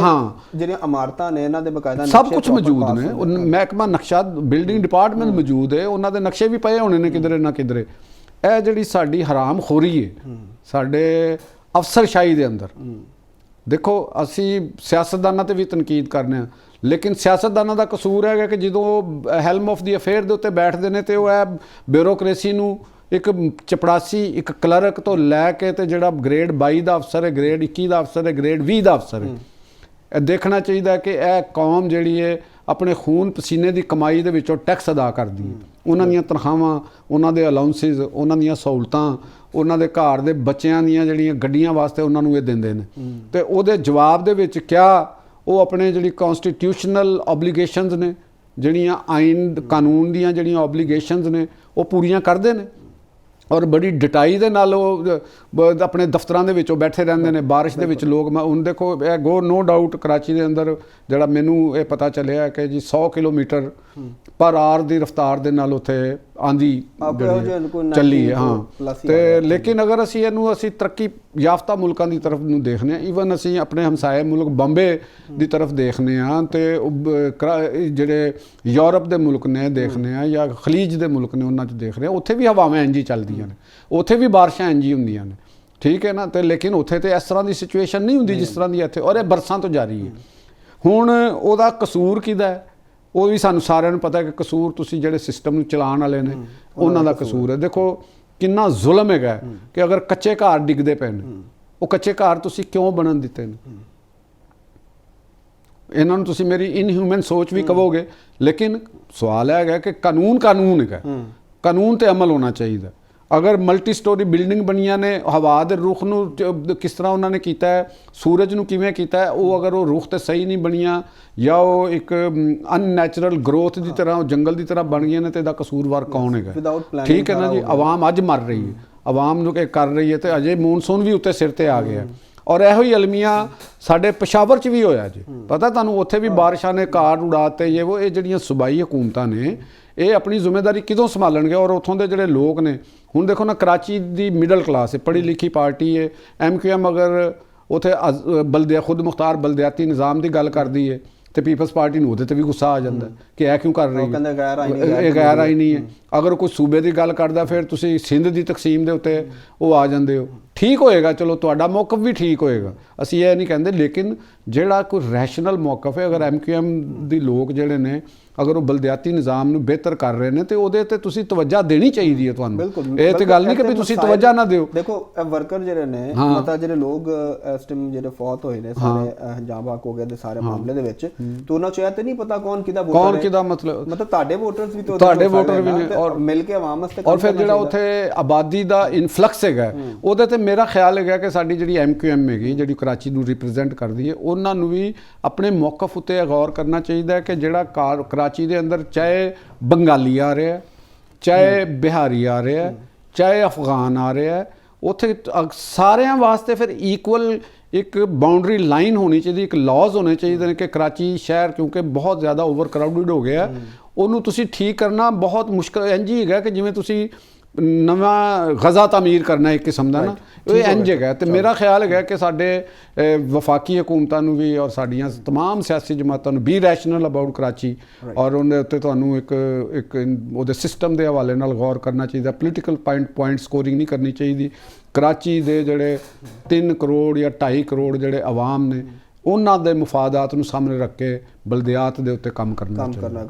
ਜਿਹੜੀਆਂ ਇਮਾਰਤਾਂ ਨੇ ਇਹਨਾਂ ਦੇ ਬਕਾਇਦਾ ਸਭ ਕੁਝ ਮੌਜੂਦ ਨੇ, ਮਹਿਕਮਾ ਨਕਸ਼ਾ ਬਿਲਡਿੰਗ ਡਿਪਾਰਟਮੈਂਟ ਮੌਜੂਦ ਹੈ, ਉਹਨਾਂ ਦੇ ਨਕਸ਼ੇ ਵੀ ਪਏ ਹੋਣੇ ਨੇ ਕਿਧਰੇ ਨਾ ਕਿਧਰੇ। ਇਹ ਜਿਹੜੀ ਸਾਡੀ ਹਰਾਮਖੋਰੀ ਹੈ ਸਾਡੇ ਅਫਸਰਸ਼ਾਹੀ ਦੇ ਅੰਦਰ, ਦੇਖੋ ਅਸੀਂ ਸਿਆਸਤਦਾਨਾਂ ਤੇ ਵੀ ਤਨਕੀਦ ਕਰਨੇ ਆ, ਲੇਕਿਨ ਸਿਆਸਤਦਾਨਾਂ ਦਾ ਕਸੂਰ ਹੈਗਾ ਕਿ ਜਦੋਂ ਹੈਲਮ ਆਫ ਦੀ ਅਫੇਅਰ ਦੇ ਉੱਤੇ ਬੈਠਦੇ ਨੇ ਤੇ ਉਹ ਇਹ ਬਿਊਰੋਕ੍ਰੇਸੀ ਨੂੰ ਇੱਕ ਚਪੜਾਸੀ ਇੱਕ ਕਲਰਕ ਤੋਂ ਲੈ ਕੇ ਤੇ ਜਿਹੜਾ ਗ੍ਰੇਡ 22 ਦਾ ਅਫਸਰ ਹੈ, ਗ੍ਰੇਡ 21 ਦਾ ਅਫਸਰ ਹੈ, ਗ੍ਰੇਡ 20 ਦਾ ਅਫਸਰ ਹੈ, ਇਹ ਦੇਖਣਾ ਚਾਹੀਦਾ ਕਿ ਇਹ ਕੌਮ ਜਿਹੜੀ ਹੈ ਆਪਣੇ ਖੂਨ ਪਸੀਨੇ ਦੀ ਕਮਾਈ ਦੇ ਵਿੱਚੋਂ ਟੈਕਸ ਅਦਾ ਕਰਦੀ ਹੈ। ਉਹਨਾਂ ਦੀਆਂ ਤਨਖਾਹਾਂ, ਉਹਨਾਂ ਦੇ ਅਲਾਉਂਸਿਸ, ਉਹਨਾਂ ਦੀਆਂ ਸਹੂਲਤਾਂ, ਉਹਨਾਂ ਦੇ ਘਰ ਦੇ ਬੱਚਿਆਂ ਦੀਆਂ ਜਿਹੜੀਆਂ ਗੱਡੀਆਂ ਵਾਸਤੇ ਉਹਨਾਂ ਨੂੰ ਇਹ ਦਿੰਦੇ ਨੇ, ਤੇ ਉਹਦੇ ਜਵਾਬ ਦੇ ਵਿੱਚ ਕਿਆ ਉਹ ਆਪਣੇ ਜਿਹੜੀ ਕਨਸਟੀਟਿਊਸ਼ਨਲ ਓਬਲੀਗੇਸ਼ਨਸ ਨੇ, ਜਿਹੜੀਆਂ ਆਈਨ ਕਾਨੂੰਨ ਦੀਆਂ ਜਿਹੜੀਆਂ ਓਬਲੀਗੇਸ਼ਨਸ ਨੇ ਉਹ ਪੂਰੀਆਂ ਕਰਦੇ ਨੇ, ਔਰ ਬੜੀ ਡਟਾਈ ਦੇ ਨਾਲ ਉਹ ਆਪਣੇ ਦਫ਼ਤਰਾਂ ਦੇ ਵਿੱਚੋਂ ਬੈਠੇ ਰਹਿੰਦੇ ਨੇ ਬਾਰਿਸ਼ ਦੇ ਵਿੱਚ। ਲੋਕ ਮੈਂ ਹੁਣ ਦੇਖੋ ਇਹ ਗੋ ਨੋ ਡਾਊਟ ਕਰਾਚੀ ਦੇ ਅੰਦਰ ਜਿਹੜਾ ਮੈਨੂੰ ਇਹ ਪਤਾ ਚੱਲਿਆ ਕਿ ਜੀ 100 ਕਿਲੋਮੀਟਰ ਪਰ ਆਰ ਦੀ ਰਫ਼ਤਾਰ ਦੇ ਨਾਲ ਉੱਥੇ ਆਂਦੀ ਚੱਲੀ ਹੈ। ਹਾਂ, ਤੇ ਲੇਕਿਨ ਅਗਰ ਅਸੀਂ ਇਹਨੂੰ ਅਸੀਂ ਤਰੱਕੀ ਯਾਫਤਾ ਮੁਲਕਾਂ ਦੀ ਤਰਫ ਨੂੰ ਦੇਖਦੇ ਹਾਂ, ਈਵਨ ਅਸੀਂ ਆਪਣੇ ਹਮਸਾਏ ਮੁਲਕ ਬੰਬੇ ਦੀ ਤਰਫ ਦੇਖਦੇ ਹਾਂ, ਤੇ ਜਿਹੜੇ ਯੂਰਪ ਦੇ ਮੁਲਕ ਨੇ ਦੇਖਦੇ ਹਾਂ ਜਾਂ ਖਲੀਜ ਦੇ ਮੁਲਕ ਨੇ ਉਹਨਾਂ 'ਚ ਦੇਖ ਰਹੇ ਹਾਂ, ਉੱਥੇ ਵੀ ਹਵਾਵਾਂ ਇੰਝ ਹੀ ਚੱਲਦੀਆਂ ਨੇ, ਉੱਥੇ ਵੀ ਬਾਰਿਸ਼ਾਂ ਇੰਝ ਹੀ ਹੁੰਦੀਆਂ ਨੇ, ਠੀਕ ਹੈ ਨਾ। ਤੇ ਲੇਕਿਨ ਉੱਥੇ ਤੇ ਇਸ ਤਰ੍ਹਾਂ ਦੀ ਸਿਚੁਏਸ਼ਨ ਨਹੀਂ ਹੁੰਦੀ ਜਿਸ ਤਰ੍ਹਾਂ ਦੀ ਇੱਥੇ, ਔਰ ਇਹ ਬਰਸਾਂ ਤੋਂ ਜਾਰੀ ਹੈ। ਹੁਣ ਉਹਦਾ ਕਸੂਰ ਕਿਹਦਾ ਹੈ? ਉਹ ਵੀ ਸਾਨੂੰ ਸਾਰਿਆਂ ਨੂੰ ਪਤਾ ਕਿ ਕਸੂਰ ਤੁਸੀਂ ਜਿਹੜੇ ਸਿਸਟਮ ਨੂੰ ਚਲਾਉਣ ਵਾਲੇ ਨੇ ਉਹਨਾਂ ਦਾ ਕਸੂਰ ਹੈ। ਦੇਖੋ ਕਿੰਨਾ ਜ਼ੁਲਮ ਹੈਗਾ ਕਿ ਅਗਰ ਕੱਚੇ ਘਰ ਡਿੱਗਦੇ ਪਏ ਨੇ, ਉਹ ਕੱਚੇ ਘਰ ਤੁਸੀਂ ਕਿਉਂ ਬਣਨ ਦਿੱਤੇ ਨੇ? ਇਹਨਾਂ ਨੂੰ ਤੁਸੀਂ ਮੇਰੀ ਇਨਹਿਊਮਨ ਸੋਚ ਵੀ ਕਹੋਗੇ, ਲੇਕਿਨ ਸਵਾਲ ਹੈਗਾ ਕਿ ਕਾਨੂੰਨ ਹੈਗਾ, ਕਾਨੂੰਨ ਤੇ ਅਮਲ ਹੋਣਾ ਚਾਹੀਦਾ। ਅਗਰ ਮਲਟੀ ਸਟੋਰੀ ਬਿਲਡਿੰਗ ਬਣੀਆਂ ਨੇ, ਹਵਾ ਦੇ ਰੁੱਖ ਨੂੰ ਕਿਸ ਤਰ੍ਹਾਂ ਉਹਨਾਂ ਨੇ ਕੀਤਾ ਹੈ, ਸੂਰਜ ਨੂੰ ਕਿਵੇਂ ਕੀਤਾ ਹੈ, ਉਹ ਅਗਰ ਉਹ ਰੁੱਖ ਤੇ ਸਹੀ ਨਹੀਂ ਬਣੀਆਂ ਜਾਂ ਉਹ ਇੱਕ ਅਨਨੈਚੁਰਲ ਗਰੋਥ ਦੀ ਤਰ੍ਹਾਂ ਉਹ ਜੰਗਲ ਦੀ ਤਰ੍ਹਾਂ ਬਣ ਗਈਆਂ ਨੇ, ਤੇ ਇਹਦਾ ਕਸੂਰਵਾਰ ਕੌਣ ਹੈਗਾ? ਠੀਕ ਹੈ ਨਾ ਜੀ। ਆਵਾਮ ਅੱਜ ਮਰ ਰਹੀ ਹੈ, ਆਵਾਮ ਨੂੰ ਕਰ ਰਹੀ ਹੈ, ਤੇ ਅਜੇ ਮੌਨਸੂਨ ਵੀ ਉੱਤੇ ਸਿਰ ਤੇ ਆ ਗਿਆ। ਔਰ ਇਹੋ ਹੀ ਅਲਮੀਆਂ ਸਾਡੇ ਪਸ਼ਾਵਰ 'ਚ ਵੀ ਹੋਇਆ ਜੀ, ਪਤਾ ਤੁਹਾਨੂੰ, ਉੱਥੇ ਵੀ ਬਾਰਿਸ਼ਾਂ ਨੇ ਕਾਰ ਉਡਾਤੇ। ਇਹ ਜਿਹੜੀਆਂ ਸੂਬਾਈ ਹਕੂਮਤਾਂ ਨੇ ਇਹ ਆਪਣੀ ਜ਼ਿੰਮੇਵਾਰੀ ਕਿਦੋਂ ਸੰਭਾਲਣਗੇ? ਔਰ ਉੱਥੋਂ ਦੇ ਜਿਹੜੇ ਲੋਕ ਨੇ, ਹੁਣ ਦੇਖੋ ਨਾ ਕਰਾਚੀ ਦੀ ਮਿਡਲ ਕਲਾਸ ਹੈ, ਪੜ੍ਹੀ ਲਿਖੀ ਪਾਰਟੀ ਹੈ, MQM ਅਗਰ ਉੱਥੇ ਖੁਦ ਮੁਖਤਾਰ ਬਲਦਿਆਤੀ ਨਿਜ਼ਾਮ ਦੀ ਗੱਲ ਕਰਦੀ ਹੈ ਤੇ ਪੀਪਲਸ ਪਾਰਟੀ ਨੂੰ ਉਹਦੇ ਤੇ ਵੀ ਗੁੱਸਾ ਆ ਜਾਂਦਾ ਕਿ ਇਹ ਕਿਉਂ ਕਰ ਰਹੀ ਹੈ, ਇਹ ਗੈਰ ਆਈਨੀ ਹੈ। ਅਗਰ ਕੋਈ ਸੂਬੇ ਦੀ ਗੱਲ ਕਰਦਾ ਫਿਰ ਤੁਸੀਂ ਸਿੰਧ ਦੀ ਤਕਸੀਮ ਦੇ ਉੱਤੇ ਉਹ ਆ ਜਾਂਦੇ ਹੋ। ਠੀਕ ਹੋਏਗਾ, ਚਲੋ ਤੁਹਾਡਾ ਮੌਕਫ ਵੀ ਠੀਕ ਹੋਏਗਾ, ਅਸੀਂ ਇਹ ਨਹੀਂ ਕਹਿੰਦੇ, ਲੇਕਿਨ ਜਿਹੜਾ ਕੋਈ ਰੈਸ਼ਨਲ ਮੌਕਫ ਹੈ, ਅਗਰ MQM ਦੀ ਲੋਕ ਜਿਹੜੇ ਨੇ ਅਗਰ ਉਹ ਬਲਦਿਆਤੀ ਨਿਜ਼ਾਮ ਨੂੰ ਬਿਹਤਰ ਕਰ ਰਹੇ ਨੇ ਤੇ ਉਹਦੇ ਤੇ ਤੁਸੀਂ ਤਵੱਜਾ ਦੇਣੀ ਚਾਹੀਦੀ ਹੈ ਤੁਹਾਨੂੰ। ਇਹ ਤੇ ਗੱਲ ਨਹੀਂ ਕਿ ਵੀ ਤੁਸੀਂ ਤਵੱਜਾ ਨਾ ਦਿਓ। ਦੇਖੋ ਵਰਕਰ ਜਿਹੜੇ ਨੇ, ਮਤਲਬ ਜਿਹੜੇ ਲੋਕ ਇਸ ਟਾਈਮ ਜਿਹੜੇ ਫੌਤ ਹੋਏ ਨੇ ਸਾਰੇ ਜਾਂਬਾਕ ਹੋ ਗਏ ਦੇ ਸਾਰੇ ਮਾਮਲੇ ਦੇ ਵਿੱਚ, ਤੇ ਉਹਨਾਂ ਚ ਇਹ ਤੇ ਨਹੀਂ ਪਤਾ ਕੌਣ ਕਿਹਦਾ ਵੋਟਰ ਹੈ, ਕੌਣ ਕਿਹਦਾ ਮਤਲਬ ਤੁਹਾਡੇ ਵੋਟਰਸ ਵੀ, ਤੁਹਾਡੇ ਵੋਟਰ ਵੀ ਨੇ, ਔਰ ਮਿਲ ਕੇ ਆਵਾਮ ਵਾਸਤੇ। ਔਰ ਫਿਰ ਜਿਹੜਾ ਉੱਥੇ ਆਬਾਦੀ ਦਾ ਇਨਫਲਕਸ ਹੈਗਾ, ਉਹਦੇ ਤੇ ਮੇਰਾ ਖਿਆਲ ਹੈਗਾ ਕਿ ਸਾਡੀ ਜਿਹੜੀ MQM ਹੈਗੀ, ਜਿਹੜੀ ਕਰਾਚੀ ਨੂੰ ਰਿਪਰੈਜ਼ੈਂਟ ਕਰਦੀ ਹੈ, ਉਹਨਾਂ ਨੂੰ ਵੀ ਆਪਣੇ ਮੌਕਫ ਉੱਤੇ ਗੌਰ ਕਰਨਾ ਚਾਹੀਦਾ ਹੈ ਕਿ ਜਿਹੜਾ ਕਰਾਚੀ ਦੇ ਅੰਦਰ ਚਾਹੇ ਬੰਗਾਲੀ ਆ ਰਿਹਾ, ਚਾਹੇ ਬਿਹਾਰੀ ਆ ਰਿਹਾ, ਚਾਹੇ ਅਫਗਾਨ ਆ ਰਿਹਾ, ਉੱਥੇ ਸਾਰਿਆਂ ਵਾਸਤੇ ਫਿਰ ਇਕੁਅਲ ਇੱਕ ਬਾਉਂਡਰੀ ਲਾਈਨ ਹੋਣੀ ਚਾਹੀਦੀ, ਇੱਕ ਲਾਜ਼ ਹੋਣੇ ਚਾਹੀਦੇ ਨੇ ਕਿ ਕਰਾਚੀ ਸ਼ਹਿਰ ਕਿਉਂਕਿ ਬਹੁਤ ਜ਼ਿਆਦਾ ਓਵਰ ਕਰਾਊਡਡ ਹੋ ਗਿਆ, ਉਹਨੂੰ ਤੁਸੀਂ ਠੀਕ ਕਰਨਾ ਬਹੁਤ ਮੁਸ਼ਕਲ। ਇੰਝ ਹੀ ਹੈਗਾ ਕਿ ਜਿਵੇਂ ਤੁਸੀਂ ਨਵਾਂ ਗਜ਼ਾ ਤਾਮੀਰ ਕਰਨਾ ਇੱਕ ਕਿਸਮ ਦਾ ਨਾ, ਇਹ ਇੰਝ ਹੈਗਾ। ਤੇ ਮੇਰਾ ਖਿਆਲ ਹੈਗਾ ਕਿ ਸਾਡੇ ਵਫਾਕੀ ਹਕੂਮਤਾਂ ਨੂੰ ਵੀ ਔਰ ਸਾਡੀਆਂ ਤਮਾਮ ਸਿਆਸੀ ਜਮਾਤਾਂ ਨੂੰ ਬੀ ਰੈਸ਼ਨਲ ਅਬਾਊਟ ਕਰਾਚੀ, ਔਰ ਉਹਦੇ ਉੱਤੇ ਤੁਹਾਨੂੰ ਇੱਕ ਉਹਦੇ ਸਿਸਟਮ ਦੇ ਹਵਾਲੇ ਨਾਲ ਗੌਰ ਕਰਨਾ ਚਾਹੀਦਾ। ਪੋਲੀਟੀਕਲ ਪੁਆਇੰਟ ਸਕੋਰਿੰਗ ਨਹੀਂ ਕਰਨੀ ਚਾਹੀਦੀ। ਕਰਾਚੀ ਦੇ ਜਿਹੜੇ 3 ਕਰੋੜ ਜਾਂ 2.5 ਕਰੋੜ ਜਿਹੜੇ ਆਵਾਮ ਨੇ, ਉਹਨਾਂ ਦੇ ਮੁਫਾਦਾਤ ਨੂੰ ਸਾਹਮਣੇ ਰੱਖ ਕੇ ਬਲਦਿਆਤ ਦੇ ਉੱਤੇ ਕੰਮ ਕਰਨਾ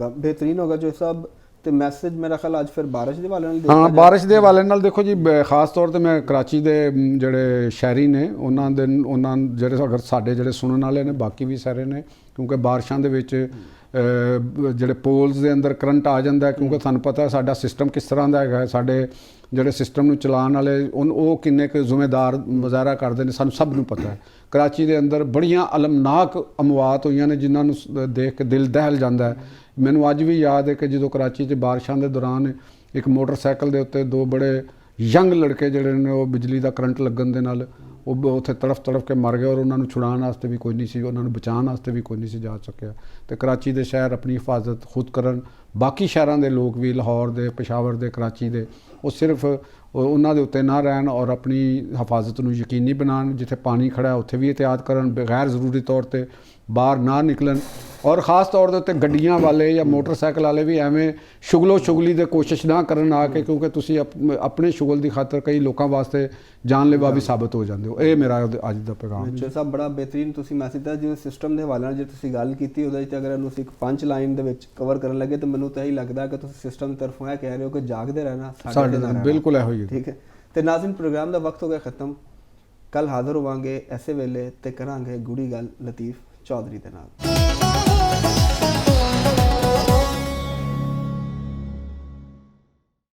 ਬਿਹਤਰੀਨ ਹੋਗਾ। ਜੋ ਸਭ ਤੇ ਮੈਸੇਜ ਮੇਰਾ ਖਿਆਲ ਅੱਜ ਫਿਰ ਬਾਰਿਸ਼ ਦੇ ਹਵਾਲੇ ਨਾਲ, ਹਾਂ ਬਾਰਿਸ਼ ਦੇ ਹਵਾਲੇ ਨਾਲ ਦੇਖੋ ਜੀ, ਖਾਸ ਤੌਰ ਤੇ ਮੈਂ ਕਰਾਚੀ ਦੇ ਜਿਹੜੇ ਸ਼ਹਿਰੀ ਨੇ ਉਹਨਾਂ ਜਿਹੜੇ ਅਗਰ ਸਾਡੇ ਜਿਹੜੇ ਸੁਣਨ ਵਾਲੇ ਨੇ, ਬਾਕੀ ਵੀ ਸਾਰੇ ਨੇ, ਕਿਉਂਕਿ ਬਾਰਿਸ਼ਾਂ ਦੇ ਵਿੱਚ ਜਿਹੜੇ ਪੋਲਸ ਦੇ ਅੰਦਰ ਕਰੰਟ ਆ ਜਾਂਦਾ, ਕਿਉਂਕਿ ਤੁਹਾਨੂੰ ਪਤਾ ਸਾਡਾ ਸਿਸਟਮ ਕਿਸ ਤਰ੍ਹਾਂ ਦਾ ਹੈਗਾ, ਸਾਡੇ ਜਿਹੜੇ ਸਿਸਟਮ ਨੂੰ ਚਲਾਉਣ ਵਾਲੇ ਉਹ ਕਿੰਨੇ ਕੁ ਜ਼ਿੰਮੇਦਾਰ ਮੁਜ਼ਾਹਰਾ ਕਰਦੇ ਨੇ, ਸਾਨੂੰ ਸਭ ਨੂੰ ਪਤਾ ਹੈ। ਕਰਾਚੀ ਦੇ ਅੰਦਰ ਬੜੀਆਂ ਅਲਮਨਾਕ ਅਮਵਾਤ ਹੋਈਆਂ ਨੇ ਜਿਨ੍ਹਾਂ ਨੂੰ ਦੇਖ ਕੇ ਦਿਲ ਦਹਿਲ ਜਾਂਦਾ ਹੈ। ਮੈਨੂੰ ਅੱਜ ਵੀ ਯਾਦ ਹੈ ਕਿ ਜਦੋਂ ਕਰਾਚੀ 'ਚ ਬਾਰਿਸ਼ਾਂ ਦੇ ਦੌਰਾਨ ਇੱਕ ਮੋਟਰਸਾਈਕਲ ਦੇ ਉੱਤੇ 2 ਬੜੇ ਯੰਗ ਲੜਕੇ ਜਿਹੜੇ ਨੇ ਉਹ ਬਿਜਲੀ ਦਾ ਕਰੰਟ ਲੱਗਣ ਦੇ ਨਾਲ ਉਹ ਉੱਥੇ ਤੜਫ ਕੇ ਮਰ ਗਏ ਔਰ ਉਹਨਾਂ ਨੂੰ ਛੁਡਾਉਣ ਵਾਸਤੇ ਵੀ ਕੋਈ ਨਹੀਂ ਸੀ, ਉਹਨਾਂ ਨੂੰ ਬਚਾਉਣ ਵਾਸਤੇ ਵੀ ਕੋਈ ਨਹੀਂ ਸੀ ਜਾ ਸਕਿਆ। ਤੇ ਕਰਾਚੀ ਦੇ ਸ਼ਹਿਰ ਆਪਣੀ ਹਿਫਾਜ਼ਤ ਖੁਦ ਕਰਨ, ਬਾਕੀ ਸ਼ਹਿਰਾਂ ਦੇ ਲੋਕ ਵੀ ਲਾਹੌਰ ਦੇ, ਪਸ਼ਾਵਰ ਦੇ, ਕਰਾਚੀ ਦੇ, ਉਹ ਸਿਰਫ ਉਹਨਾਂ ਦੇ ਉੱਤੇ ਨਾ ਰਹਿਣ ਔਰ ਆਪਣੀ ਹਿਫਾਜ਼ਤ ਨੂੰ ਯਕੀਨੀ ਬਣਾਉਣ। ਜਿੱਥੇ ਪਾਣੀ ਖੜਾ ਉੱਥੇ ਵੀ ਇਹਤਿਆਤ ਕਰਨ, ਬਗੈਰ ਜ਼ਰੂਰੀ ਤੌਰ 'ਤੇ ਬਾਹਰ ਨਾ ਨਿਕਲਣ। ਔਰ ख़ास तौर ਦੇ ਉੱਤੇ ਗੱਡੀਆਂ ਵਾਲੇ ਜਾਂ ਮੋਟਰਸਾਈਕਲ ਵਾਲੇ ਵੀ ਐਵੇਂ ਸ਼ੁਗਲੋ ਸ਼ੁਗਲੀ ਦੇ ਕੋਸ਼ਿਸ਼ ਨਾ ਕਰਨ ਆ ਕੇ, ਕਿਉਂਕਿ ਤੁਸੀਂ ਆਪਣੇ ਸ਼ੁਗਲ ਦੀ ਖਾਤਰ ਕਈ ਲੋਕਾਂ ਵਾਸਤੇ ਜਾਨਲੇਵਾ ਵੀ ਸਾਬਤ ਹੋ ਜਾਂਦੇ ਹੋ। ਇਹ ਮੇਰਾ ਅੱਜ ਦਾ ਪੈਗਾਮ ਹੈ। ਮਿੱਤਲ ਸਾਹਿਬ, ਬੜਾ ਬਿਹਤਰੀਨ ਤੁਸੀਂ ਮੈਸੇਜ ਦਿੱਤਾ। ਜਿਵੇਂ ਸਿਸਟਮ ਦੇ ਹਵਾਲੇ ਨਾਲ ਜੇ ਤੁਸੀਂ ਗੱਲ ਕੀਤੀ, ਉਹਦੇ 'ਚ ਅਗਰ ਇਹਨੂੰ ਅਸੀਂ ਇੱਕ ਪੰਚ ਲਾਈਨ ਦੇ ਵਿੱਚ ਕਵਰ ਕਰਨ ਲੱਗੇ ਤਾਂ ਮੈਨੂੰ ਤਾਂ ਇਹੀ ਲੱਗਦਾ ਕਿ ਤੁਸੀਂ ਸਿਸਟਮ ਦੀ ਤਰਫੋਂ ਇਹ ਕਹਿ ਰਹੇ ਹੋ ਕਿ ਜਾਗਦੇ ਰਹਿਣਾ ਸਾਡੇ ਨਾਲ ਬਿਲਕੁਲ ਇਹੋ ਹੀ। ਠੀਕ ਹੈ। ਤੇ ਨਾਜ਼ਰੀਨ, ਪ੍ਰੋਗਰਾਮ ਦਾ ਵਕਤ ਹੋ ਗਿਆ ਖਤਮ। ਕੱਲ ਹਾਜ਼ਰ ਹੋਵਾਂਗੇ ਐਸੇ ਵੇਲੇ ਤੇ ਕਰਾਂਗੇ ਗੂੜੀ ਗੱਲ ਲਤੀਫ ਚੌਧਰੀ ਦੇ ਨਾਲ।